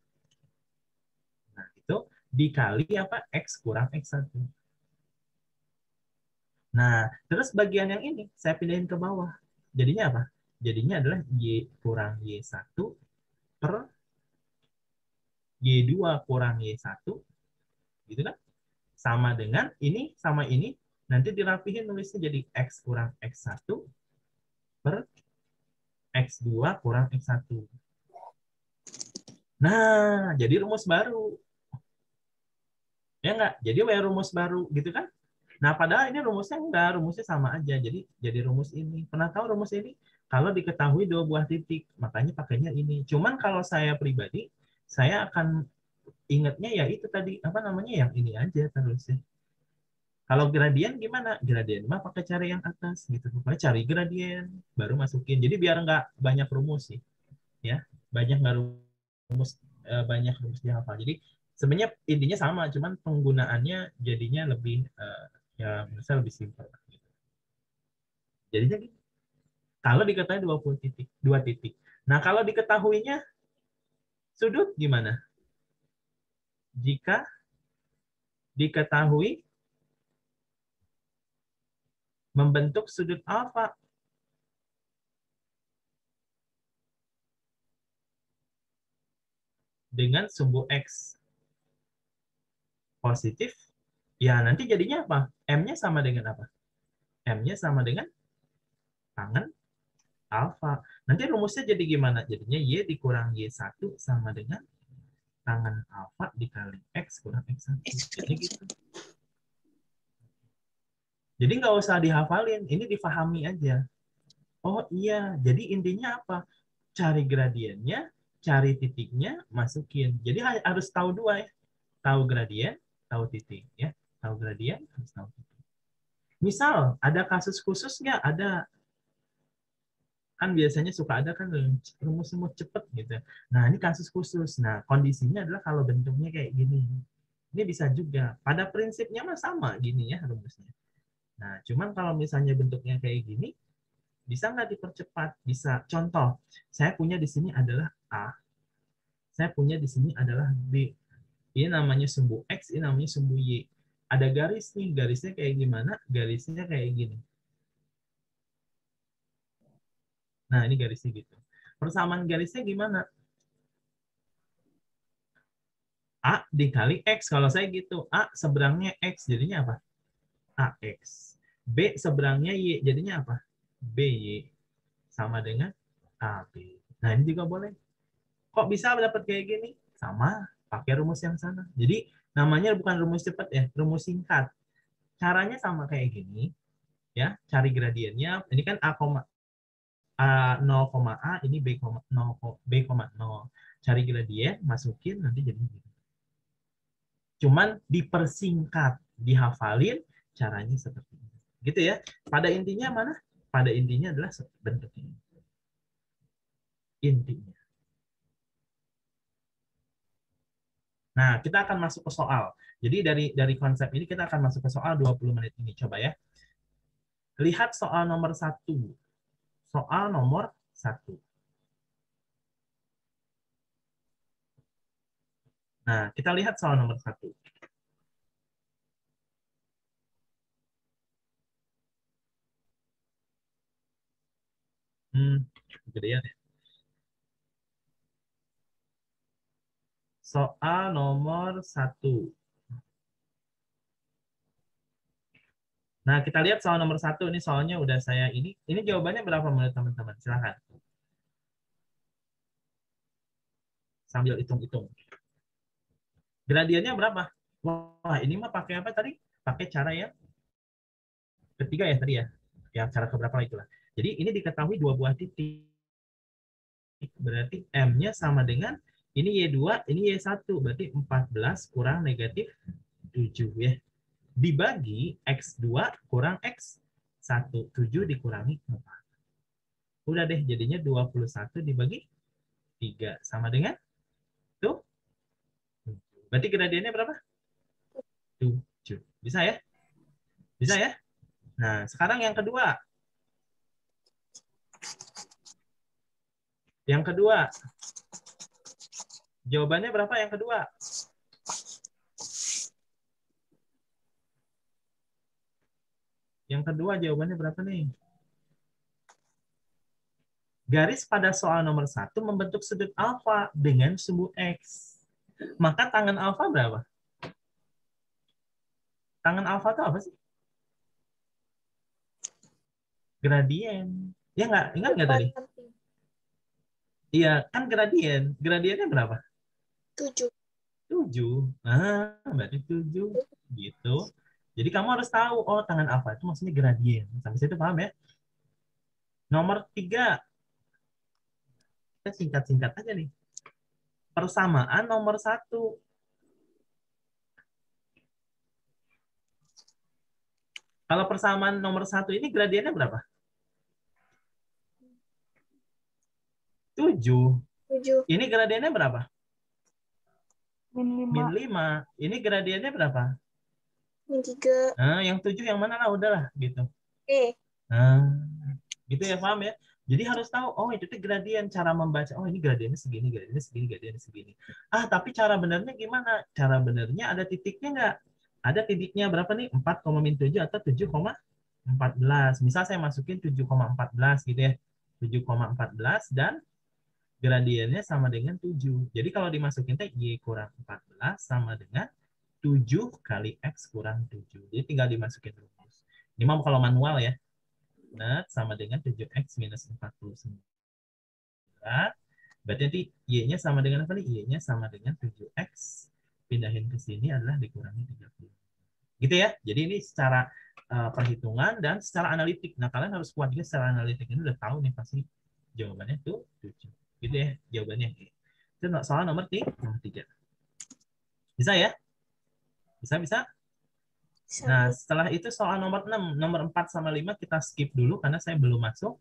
Nah, itu dikali apa? X kurang X1. Nah, terus bagian yang ini saya pindahin ke bawah. Jadinya apa? Jadinya adalah Y kurang Y1 per Y2 kurang Y1. Gitu kan? Sama dengan ini sama ini. Nanti dirapihin nulisnya jadi X kurang X1 per X2 kurang X1. Nah, jadi rumus baru. Ya enggak? Jadi rumus baru gitu kan? Nah, padahal ini rumusnya enggak, rumusnya sama aja. Jadi rumus ini. Pernah tahu rumus ini? Kalau diketahui dua buah titik, makanya pakainya ini. Cuman kalau saya pribadi, saya akan ingatnya ya itu tadi, apa namanya, yang ini aja terus ya. Kalau gradien gimana? Gradien mah pakai cari yang atas gitu. Pokoknya cari gradien, baru masukin. Jadi biar nggak banyak rumus sih. Ya, banyak rumus dihafal. Jadi sebenarnya intinya sama, cuman penggunaannya jadinya lebih ya bisa lebih simpel. Gitu. Jadinya gitu. Kalau diketahui 20 titik, 2 titik. Nah, kalau diketahuinya sudut gimana? Jika diketahui membentuk sudut alfa dengan sumbu X positif, ya nanti jadinya apa? M-nya sama dengan apa? M-nya sama dengan tangan alfa. Nanti rumusnya jadi gimana? Jadinya Y dikurang Y1 sama dengan tangan alfa dikali X kurang X1. Jadi gitu. Jadi nggak usah dihafalin, ini difahami aja. Oh iya, jadi intinya apa? Cari gradiennya, cari titiknya, masukin. Jadi harus tahu dua ya. Tahu gradien, tahu titik. Ya, tahu gradien, harus tahu titik. Misal, ada kasus khusus nggak? Ada. Kan biasanya suka ada kan rumus-rumus cepet gitu. Nah, ini kasus khusus. Nah, kondisinya adalah kalau bentuknya kayak gini. Ini bisa juga. Pada prinsipnya mah sama gini ya rumusnya. Nah, cuman kalau misalnya bentuknya kayak gini, bisa nggak dipercepat? Bisa. Contoh, saya punya di sini adalah A. Saya punya di sini adalah B. Ini namanya sumbu X, ini namanya sumbu Y. Ada garis nih, garisnya kayak gimana? Garisnya kayak gini. Nah, ini garisnya gitu. Persamaan garisnya gimana? A dikali X. Kalau saya gitu, A seberangnya X, jadinya apa? AX. B seberangnya Y, jadinya apa? BY. Sama dengan AB. Nah, ini juga boleh. Kok bisa dapat kayak gini? Sama, pakai rumus yang sana. Jadi, namanya bukan rumus cepat ya, rumus singkat. Caranya sama kayak gini. Ya, cari gradiennya. Ini kan A, 0, A, ini B, 0. Cari gradien, masukin, nanti jadi gitu. Cuman dipersingkat, dihafalin, caranya seperti ini. Gitu ya. Pada intinya mana? Pada intinya adalah bentuk ini. Intinya. Nah, kita akan masuk ke soal. Jadi dari konsep ini kita akan masuk ke soal 20 menit ini. Coba ya. Lihat soal nomor 1. Soal nomor 1. Nah, kita lihat soal nomor 1. Gedean ya. Soal nomor 1. Nah, kita lihat soal nomor 1. Ini soalnya udah saya ini jawabannya berapa menurut teman-teman? Silahkan. Sambil hitung-hitung. Gradiennya berapa? Wah, ini mah pakai apa tadi? Pakai cara yang ketiga ya tadi ya. Yang cara keberapa itulah. Jadi ini diketahui 2 buah titik. Berarti M-nya sama dengan ini Y2, ini Y1. Berarti 14 kurang negatif 7 ya. Dibagi X2 kurang X1. 7 dikurangi 4. Udah deh, jadinya 21 dibagi 3. Sama dengan? Tuh. Berarti gradiennya berapa? 7. Bisa ya? Bisa ya? Nah, sekarang yang kedua. Yang kedua. Jawabannya berapa yang kedua? Yang kedua jawabannya berapa nih? Garis pada soal nomor 1 membentuk sudut alfa dengan sumbu X. Maka tangan alfa berapa? Tangan alfa itu apa sih? Gradien. Ya nggak? Ingat nggak tadi? Iya, kan gradien. Gradiennya berapa? 7. 7. Berarti 7. Gitu. Jadi kamu harus tahu, oh tangan alfa itu maksudnya gradien. Sampai situ paham ya? Nomor 3. Kita singkat-singkat aja nih. Persamaan nomor 1. Kalau persamaan nomor 1 ini gradiennya berapa? 7. 7. Ini gradiennya berapa? Min 5. Min 5. Ini gradiennya berapa? Min 3. Nah, yang 7 yang mana lah, udahlah gitu. Nah, Gitu ya, paham ya? Jadi harus tahu, oh itu tuh gradien, cara membaca, oh ini gradiennya segini, gradiennya segini, gradiennya segini. Tapi cara benernya gimana? Cara benernya ada titiknya nggak? Ada titiknya berapa nih? 4,7 atau 7,14. Misal saya masukin 7,14 gitu ya. 7,14 dan gradiennya sama dengan 7. Jadi kalau dimasukin teh Y kurang 14 sama dengan 7 kali X kurang 7. Jadi tinggal dimasukin rumus. Ini mau kalau manual ya. Nah, sama dengan 7X minus 49. Berarti nanti Y-nya sama dengan apa nih? Y-nya sama dengan 7X. Pindahin ke sini adalah dikurangi 30. Gitu ya. Jadi ini secara perhitungan dan secara analitik. Nah, kalian harus kuat juga secara analitik. Ini udah tahu nih pasti jawabannya tuh 7. Gitu ya jawabannya. Itu soal nomor 3. Bisa ya? Bisa? Nah, setelah itu soal nomor 6. Nomor 4 sama 5 kita skip dulu karena saya belum masuk.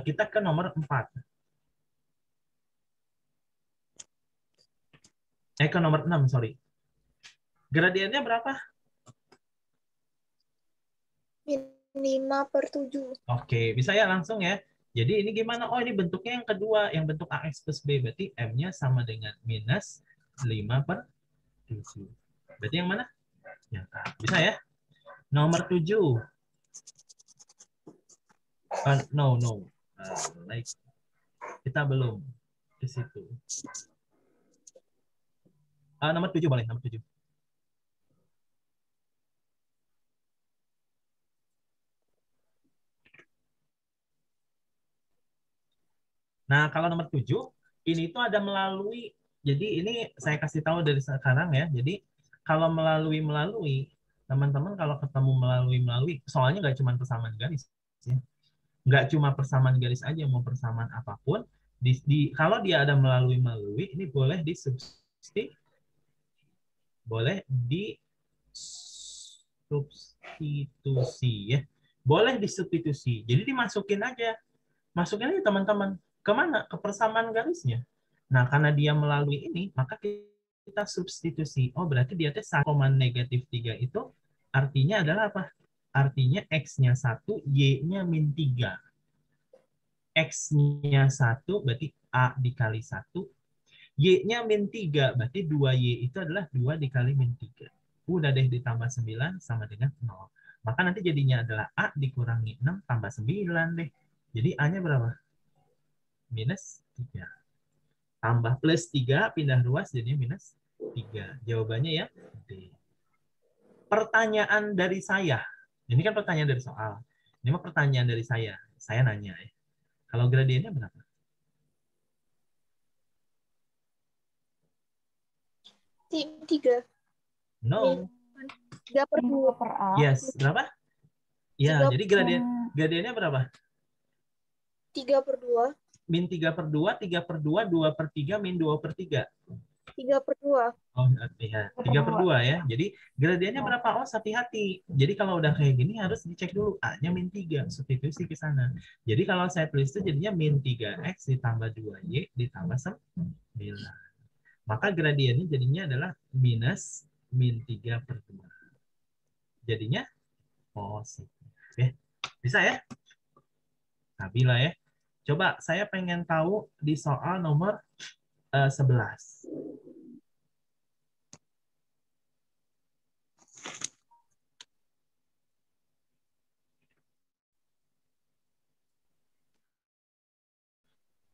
Kita ke nomor 4. Ke nomor 6, sorry. Gradiennya berapa? Min 5/7. Oke, bisa ya langsung ya. Jadi ini gimana? Oh, ini bentuknya yang kedua, yang bentuk AX plus B. Berarti M-nya sama dengan minus 5/7. Berarti yang mana? Yang A. Bisa ya? Nomor 7. No. Kita belum ke situ. Nomor 7 boleh, nomor 7. Nah, kalau nomor 7, ini tuh ada melalui, jadi ini saya kasih tahu dari sekarang ya. Jadi kalau melalui, teman-teman kalau ketemu melalui, soalnya nggak cuma persamaan garis. Ya. Nggak cuma persamaan garis aja, mau persamaan apapun. Kalau dia ada melalui, ini boleh disubstitusi ya. Boleh disubstitusi. Jadi dimasukin aja. Masukin aja teman-teman. Kemana? Ke persamaan garisnya. Nah, karena dia melalui ini, maka kita substitusi. Oh, berarti dia teh negatif 3 itu artinya adalah apa? Artinya X-nya 1, Y-nya min 3. X-nya 1, berarti A dikali 1. Y-nya min 3, berarti 2Y itu adalah 2 dikali min 3. Udah deh, ditambah 9 sama dengan 0. Maka nanti jadinya adalah A dikurangi 6 tambah 9 deh. Jadi A-nya berapa? Minus 3. Tambah plus 3, pindah ruas jadinya minus 3. Jawabannya ya D. Pertanyaan dari saya. Ini kan pertanyaan dari soal. Ini mah pertanyaan dari saya. Saya nanya ya. Kalau gradiennya berapa? 3. No. 3/2. per A. Yes. Berapa? Ya, 3 jadi gradiennya berapa? 3/2. Min 3/2, 3/2, 2/3, min 2/3. 3/2. Oh, ya. 3/2 ya. Jadi gradiennya berapa? Oh, hati-hati. Jadi kalau udah kayak gini harus dicek dulu. A-nya min 3. Substitusi ke sana. Jadi kalau saya tulis itu jadinya min 3X ditambah 2Y ditambah 9. Maka gradiennya jadinya adalah minus min 3/2. Jadinya positif. Ya. Bisa ya? Nabila ya. Coba saya pengen tahu di soal nomor 11.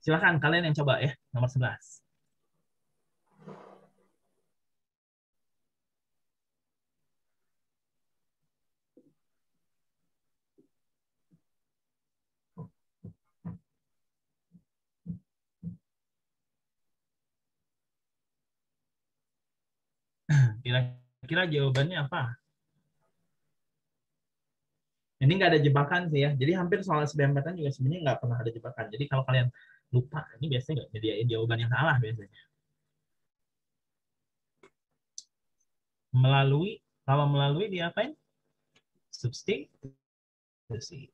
Silakan kalian yang coba ya, nomor 11. Kira-kira jawabannya apa? Ini nggak ada jebakan sih ya. Jadi hampir soal SBMPTN juga sebenarnya nggak pernah ada jebakan. Jadi kalau kalian lupa, ini biasanya nggak nyediain jawaban yang salah biasanya. Kalau melalui diapain? Substitusi.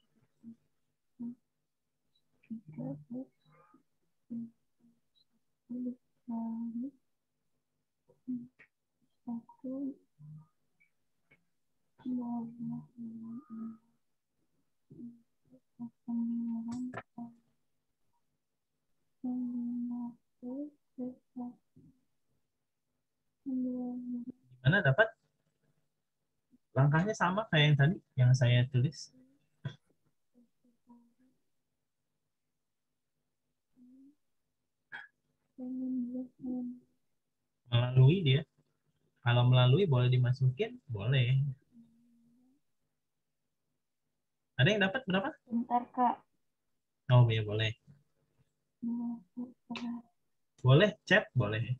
Gimana dapat? Langkahnya sama kayak yang tadi yang saya tulis. Melalui dia. Kalau melalui boleh dimasukin, boleh. Ada yang dapat berapa? Bentar, Kak. Oh ya boleh. Boleh, chat boleh.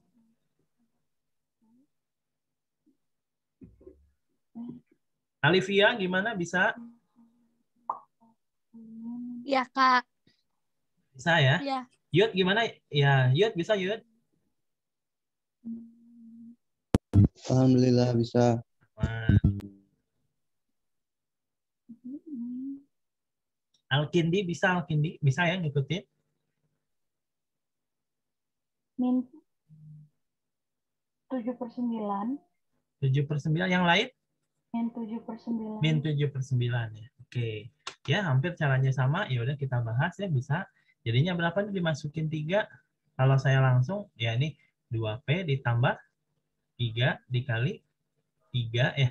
Alivia gimana bisa? Ya, Kak. Bisa ya? Ya. Yud gimana? Ya, Yud bisa Yud? Alhamdulillah bisa. Alkindi bisa ya ngikutin? Min 7/9. 7/9 yang lain? Min 7/9. Min 7/9 ya. Oke. Ya, hampir caranya sama. Ya udah kita bahas ya bisa. Jadinya berapa nih dimasukin 3? Kalau saya langsung ya ini 2P ditambah 3 dikali 3 ya.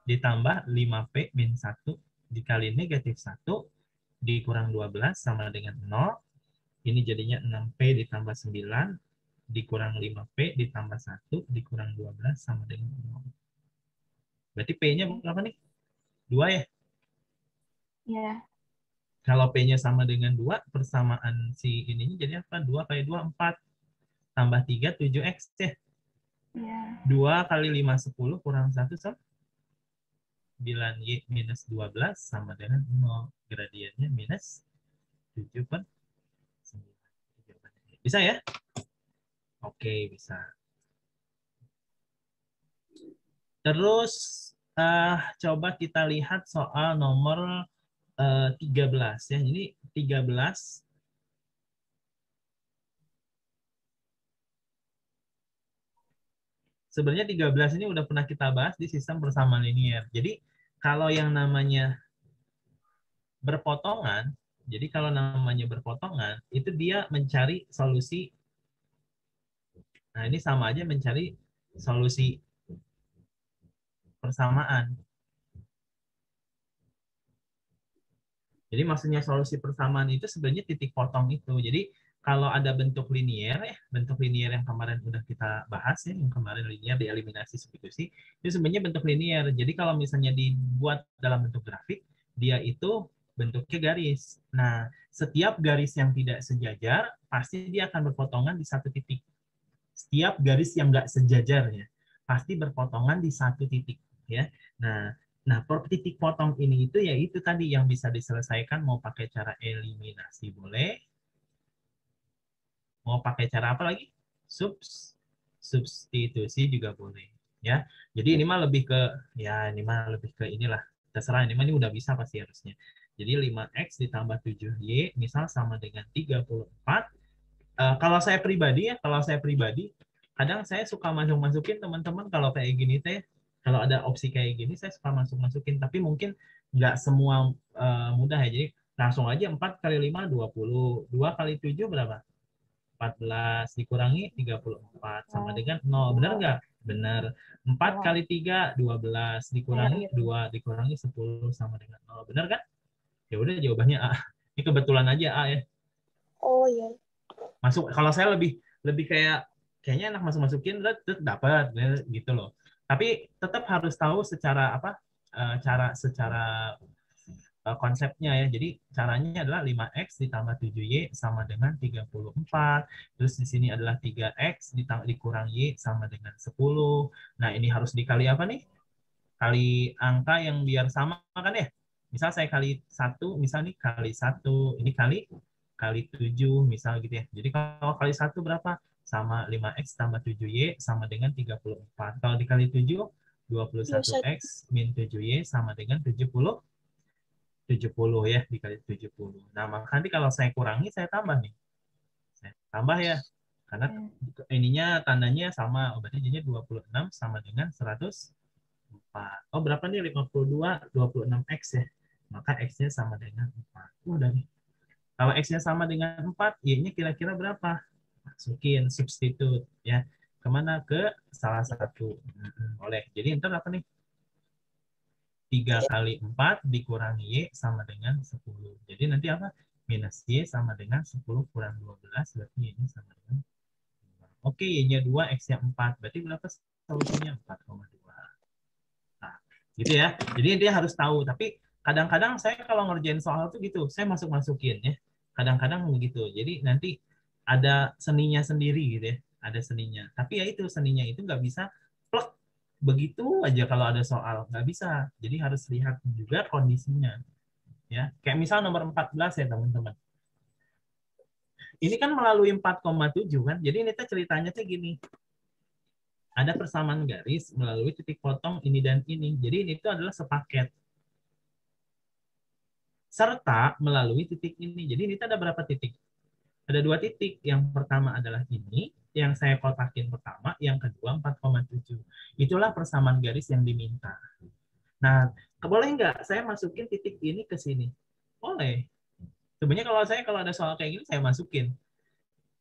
Ditambah 5P min 1 dikali negatif 1 dikurang 12 sama dengan 0. Ini jadinya 6P ditambah 9 dikurang 5P ditambah 1 dikurang 12 sama dengan 0. Berarti P-nya berapa nih? 2 ya? Ya. Kalau P-nya sama dengan 2, persamaan si ininya jadi apa? 2 kali 2, 4. Tambah 3, 7X ya? Ya. 2 kali 5, 10 kurang 1 sama 9Y minus 12 sama dengan 0. Gradiennya minus 7/9. Bisa ya? Oke, bisa. Terus coba kita lihat soal nomor 13 ya. Ini 13 sebenarnya 13 ini udah pernah kita bahas di sistem persamaan linier. Jadi kalau yang namanya berpotongan, jadi kalau namanya berpotongan itu dia mencari solusi Nah, ini sama aja mencari solusi persamaan. Jadi maksudnya solusi persamaan itu sebenarnya titik potong itu. Jadi kalau ada bentuk linier ya, bentuk linier yang kemarin udah kita bahas ya, yang kemarin linier dieliminasi substitusi, itu sebenarnya bentuk linier. Jadi kalau misalnya dibuat dalam bentuk grafik, dia itu bentuknya garis. Nah, setiap garis yang tidak sejajar, pasti dia akan berpotongan di satu titik. Setiap garis yang nggak sejajar ya, pasti berpotongan di satu titik ya. Nah, per titik potong ini itu ya itu tadi yang bisa diselesaikan mau pakai cara eliminasi boleh, mau pakai cara apa lagi? Substitusi juga boleh ya. Jadi ini mah lebih ke inilah terserah ini mah ini udah bisa pasti harusnya. Jadi 5x ditambah 7y misal sama dengan 34. Kalau saya pribadi kadang saya suka masukin teman-teman kalau kayak gini teh, kalau ada opsi kayak gini saya suka masukin, tapi mungkin nggak semua mudah ya. Jadi langsung aja 4 kali 5 20, 2 kali 7 berapa? 14 dikurangi 34 sama dengan 0. Benar nggak? Benar. 4 kali 3 12 dikurangi 2 dikurangi 10 sama dengan 0. Benar kan? Ya udah jawabannya A. Ini kebetulan aja A ya. Oh iya. Masuk kalau saya lebih kayaknya enak masukin dapat gitu loh. Tapi tetap harus tahu secara konsepnya ya. Jadi caranya adalah 5x ditambah 7y sama dengan 34. Terus di sini adalah 3x dikurang y sama dengan 10. Nah, ini harus dikali apa nih? Kali angka yang biar sama kan ya? Misal saya kali 1, misal nih kali 1, ini kali 7 misal gitu ya. Jadi kalau kali 1 berapa? Sama 5x tambah 7y sama dengan 34. Kalau dikali 7, 21x min 7y sama dengan 70 ya, dikali 70. Nah, maka nanti kalau saya kurangi, saya tambah nih. Saya tambah ya. Karena ininya tandanya sama. Berarti jadinya 26 sama dengan 104. Oh, berapa nih? 52, 26x ya. Maka x-nya sama dengan 4. Udah nih. Kalau x-nya sama dengan 4, y-nya kira-kira berapa? Masukin, substitute ya. Kemana? Ke salah satu. Boleh. Jadi ntar apa nih? 3 kali 4 dikurangi Y sama dengan 10. Jadi nanti apa? Minus Y sama dengan 10 kurang 12, berarti Y-nya sama dengan 2. Oke, Y-nya 2, X-nya 4. Berarti berapa solusinya? 4,2. Nah, gitu ya. Jadi dia harus tahu. Tapi kadang-kadang saya kalau ngerjain soal itu gitu, saya masukin ya. Kadang-kadang begitu. Jadi nanti ada seninya sendiri gitu ya. Ada seninya. Tapi ya itu seninya itu nggak bisa plek begitu aja kalau ada soal, nggak bisa. Jadi harus lihat juga kondisinya ya. Kayak misal nomor 14 ya teman-teman, ini kan melalui 4,7 kan, jadi ini ceritanya tuh gini, ada persamaan garis melalui titik potong ini dan ini, jadi ini tuh adalah sepaket serta melalui titik ini. Jadi ini tuh ada berapa titik? Ada 2 titik. Yang pertama adalah ini, yang saya kotakin pertama, yang kedua 4,7. Itulah persamaan garis yang diminta. Nah, boleh nggak saya masukin titik ini ke sini? Boleh. Sebenarnya kalau ada soal kayak gini, saya masukin.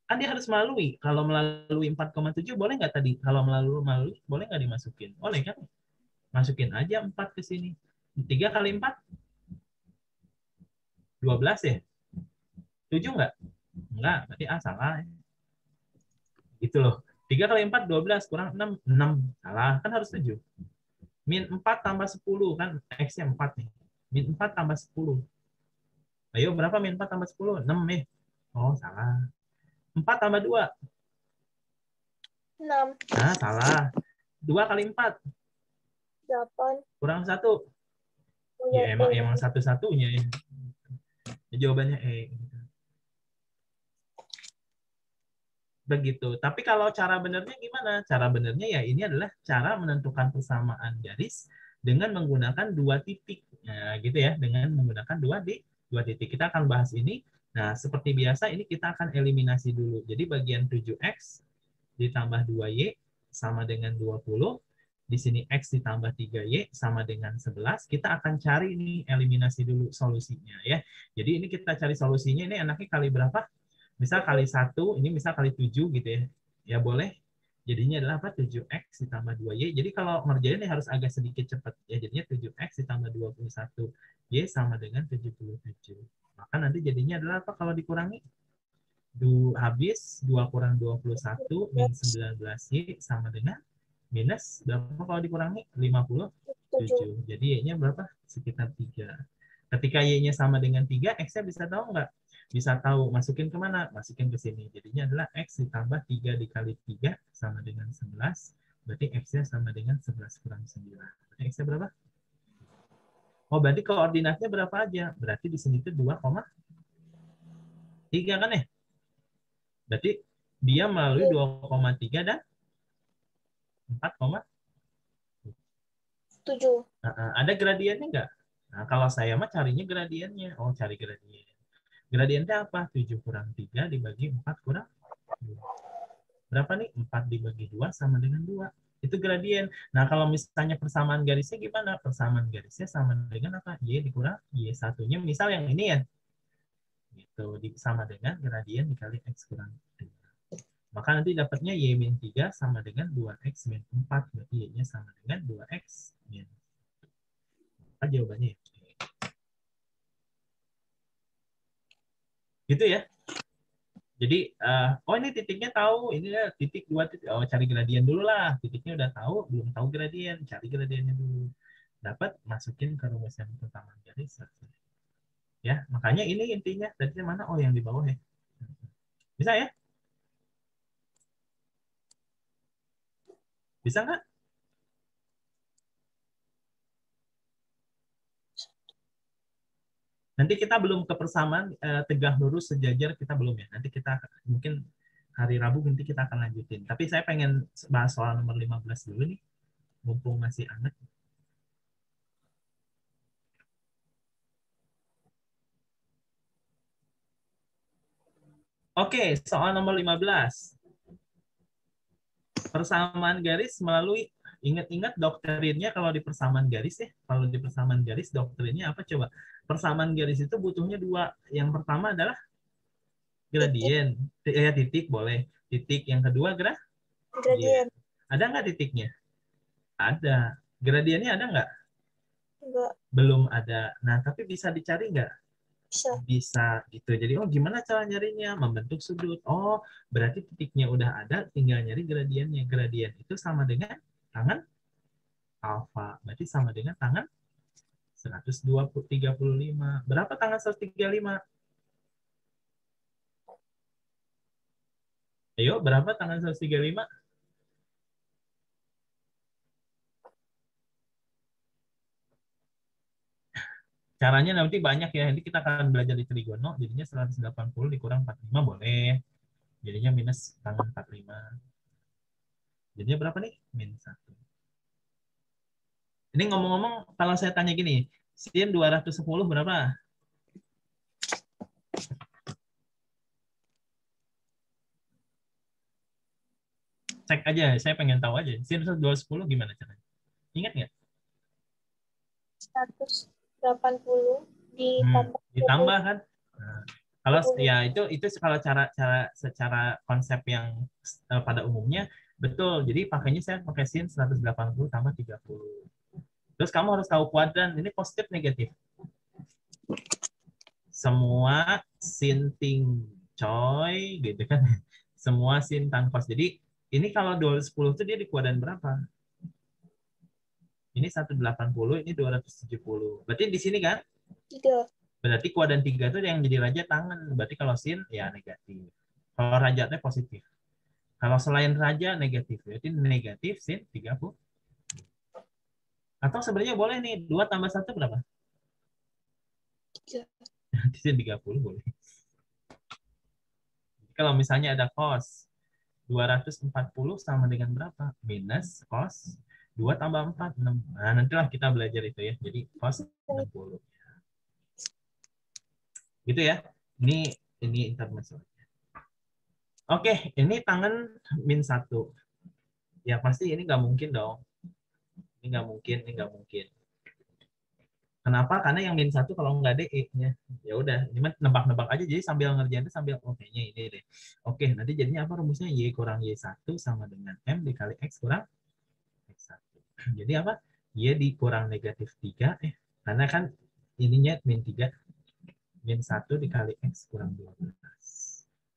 Kan dia harus melalui. Kalau melalui 4,7, boleh nggak tadi? Kalau melalui, boleh nggak dimasukin? Boleh kan? Masukin aja 4 ke sini. 3 kali 4? 12 ya? 7 nggak? Nggak, berarti A salah. Gitu loh. 3 kali 4, 12. Kurang 6. 6. Salah. Kan harus 7. Min 4 tambah 10. Kan X-nya 4 nih. Min 4 tambah 10. Ayo, berapa min 4 tambah 10? 6 nih. Oh, salah. 4 tambah 2. 6. Nah, salah. 2 kali 4. 8. Kurang 1. Oh, Ya, emang satu-satunya ya. Jawabannya E. Begitu. Tapi kalau cara benernya gimana? Cara benernya ya ini adalah cara menentukan persamaan garis dengan menggunakan 2 titik. Nah, gitu ya, dengan menggunakan 2 titik. Kita akan bahas ini. Nah, seperti biasa ini kita akan eliminasi dulu. Jadi bagian 7x ditambah 2y sama dengan 20. Di sini x ditambah 3y sama dengan 11. Kita akan cari ini eliminasi dulu solusinya ya. Jadi ini kita cari solusinya, ini enaknya kali berapa? Misal kali 1, ini misal kali 7 gitu ya. Ya boleh. Jadinya adalah apa? 7X ditambah 2Y. Jadi kalau ngerjain harus agak sedikit cepat. Ya, jadinya 7X ditambah 21Y sama dengan 77. Maka nanti jadinya adalah apa kalau dikurangi? Habis 2 kurang 21 min 19Y sama dengan minus berapa kalau dikurangi? 57. Jadi Y-nya berapa? Sekitar 3. Ketika Y-nya sama dengan 3, X-nya bisa tahu nggak? Bisa tahu. Masukin kemana? Masukin ke sini. Jadinya adalah X ditambah 3 dikali 3 sama dengan 11. Berarti X-nya sama dengan 11 kurang 9. Berarti X-nya berapa? Oh, berarti koordinatnya berapa aja? Berarti di sini itu 2,3 kan ya? Berarti dia melalui 2,3 dan 4,7. 7. Ada gradiennya nggak? Nah, kalau saya mah carinya gradiennya. Oh, cari gradien. Gradiennya apa? 7 kurang 3 dibagi 4 kurang 2. Berapa nih? 4 dibagi 2 sama dengan 2. Itu gradien. Nah, kalau misalnya persamaan garisnya gimana? Persamaan garisnya sama dengan apa? Y dikurang Y1-nya. Misal yang ini ya. Gitu. Sama dengan gradien dikali X kurang 2. Maka nanti dapatnya Y min 3 sama dengan 2X min 4. Berarti Y-nya sama dengan 2X min 4. Jawabannya ya. Gitu ya. Jadi, oh ini titiknya tahu, ini ya titik 2 titik. Oh, cari gradien dulu lah. Titiknya udah tahu, belum tahu gradien. Cari gradiennya dulu. Dapat, masukin ke rumus yang pertama garis. Ya, makanya ini intinya. Tadi mana? Oh, yang di bawah ya. Bisa ya? Bisa nggak? Nanti kita belum ke persamaan tegak lurus sejajar, kita belum ya. Nanti kita mungkin hari Rabu nanti kita akan lanjutin. Tapi saya pengen bahas soal nomor 15 dulu nih, mumpung masih hangat. Oke, soal nomor 15. Persamaan garis melalui, ingat-ingat doktrinnya kalau di persamaan garis ya. Kalau di persamaan garis doktrinnya apa coba? Persamaan garis itu butuhnya 2. Yang pertama adalah gradien. Titik boleh. Titik. Yang kedua Gradien. Ada nggak titiknya? Ada. Gradiennya ada nggak? Enggak. Belum ada. Nah, tapi bisa dicari nggak? Bisa. Bisa gitu. Jadi, oh gimana cara nyarinya? Membentuk sudut. Oh, berarti titiknya udah ada, tinggal nyari gradiennya. Gradien itu sama dengan tangan alfa. Berarti sama dengan tangan 135. Berapa tangan 135? Ayo, berapa tangan 135? Caranya nanti banyak ya. Nanti kita akan belajar di trigono. Jadinya 180 dikurang 45 boleh. Jadinya minus tangan 45. Jadinya berapa nih? Min 1. Ini ngomong-ngomong, kalau saya tanya gini, sin 210 berapa? Cek aja, saya pengen tahu aja. Sin 210 gimana caranya? Ingat nggak? 180 ditambah Ditambah kan? Nah, kalau ya itu kalau cara secara konsep yang pada umumnya betul. Jadi pakainya saya pakai sin 180 tambah 30. Terus kamu harus tahu kuadran, ini positif negatif. Semua sin ting coy gitu kan. Semua sin tan cos. Jadi ini kalau 210 itu dia di kuadran berapa? Ini 180, ini 270. Berarti di sini kan? 3. Berarti kuadran 3 itu yang jadi raja tangan. Berarti kalau sin ya negatif. Kalau rajanya positif. Kalau selain raja negatif. Berarti negatif sin 30. Atau sebenarnya boleh nih, 2 tambah 1 berapa? 3. Sin 30 boleh. Kalau misalnya ada cos 240 sama dengan berapa? Minus cos 2 tambah 4, 6. Nah, nantilah kita belajar itu ya. Jadi cos 60. Gitu ya. Ini intermezzo. Oke, ini tangan min 1. Ya pasti ini nggak mungkin dong. Ini nggak mungkin. Kenapa? Karena yang min 1 kalau nggak DE-nya. Ya udah, ini mah nebak-nebak aja. Jadi sambil ngerjain itu sambil, oh kayaknya ini deh. Oke, nanti jadinya apa rumusnya? Y kurang Y1 sama dengan M dikali X kurang X1. Jadi apa? Y dikurang negatif 3. Karena kan ininya min 3. Min 1 dikali X kurang 12.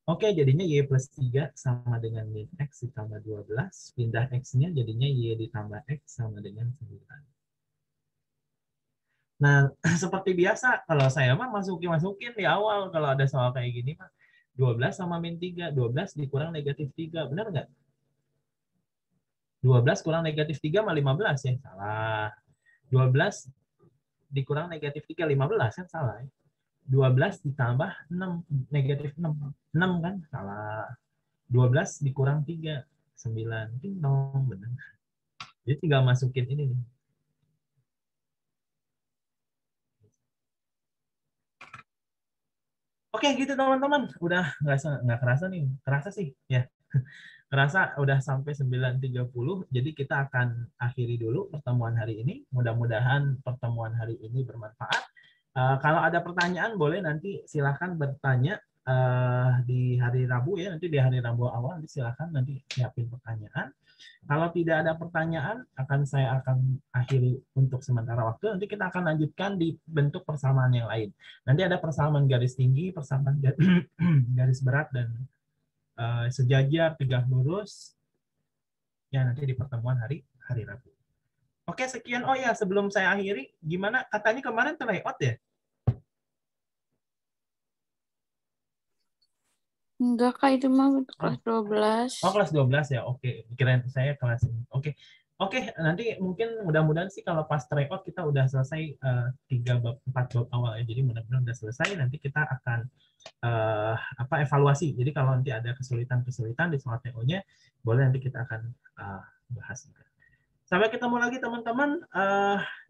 Oke, jadinya Y plus 3 sama dengan min X ditambah 12. Pindah X-nya jadinya Y ditambah X sama dengan 9. Nah, seperti biasa, kalau saya mah masukin di awal kalau ada soal kayak gini mah 12 sama min 3, 12 dikurang negatif 3, benar nggak? 12 kurang negatif 3 mah 15 ya, salah. 12 dikurang negatif 3, 15 kan salah ya. 12 ditambah 6, negatif 6, 6 kan salah. 12 dikurang 3, 9, dong, benar. Jadi tinggal masukin ini nih. Oke gitu teman-teman, udah nggak kerasa nih, kerasa sih ya, kerasa udah sampai 9.30, jadi kita akan akhiri dulu pertemuan hari ini. Mudah-mudahan pertemuan hari ini bermanfaat. Kalau ada pertanyaan boleh nanti silakan bertanya di hari Rabu ya, nanti di hari Rabu awal nanti silakan nanti siapin pertanyaan. Kalau tidak ada pertanyaan, saya akan akhiri untuk sementara waktu. Nanti kita akan lanjutkan di bentuk persamaan yang lain. Nanti ada persamaan garis tinggi, persamaan garis berat, dan sejajar, tegak lurus. Ya, nanti di pertemuan hari Rabu. Oke, sekian. Oh ya, sebelum saya akhiri, gimana? Katanya kemarin layout ya? Enggak, Kak, itu mah kelas 12. Oh, kelas 12 ya. Oke, kirain saya kelas ini. Oke. Oke, nanti mungkin mudah-mudahan sih kalau pas tryout kita udah selesai 3 bab 4 bab awal ya. Jadi mudah-mudahan udah selesai. Nanti kita akan evaluasi. Jadi kalau nanti ada kesulitan-kesulitan di soal TO-nya, boleh nanti kita akan bahas juga. Sampai ketemu lagi teman-teman.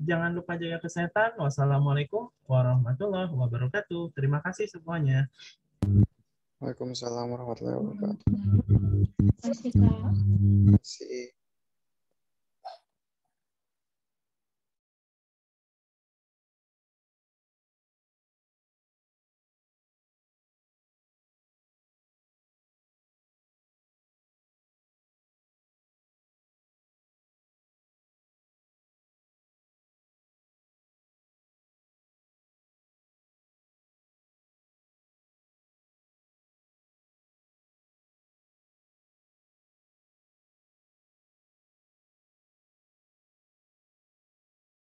Jangan lupa jaga kesehatan. Wassalamualaikum warahmatullahi wabarakatuh. Terima kasih semuanya. Waalaikumsalam warahmatullahi wabarakatuh. Terima kasih, Kak. Terima kasih.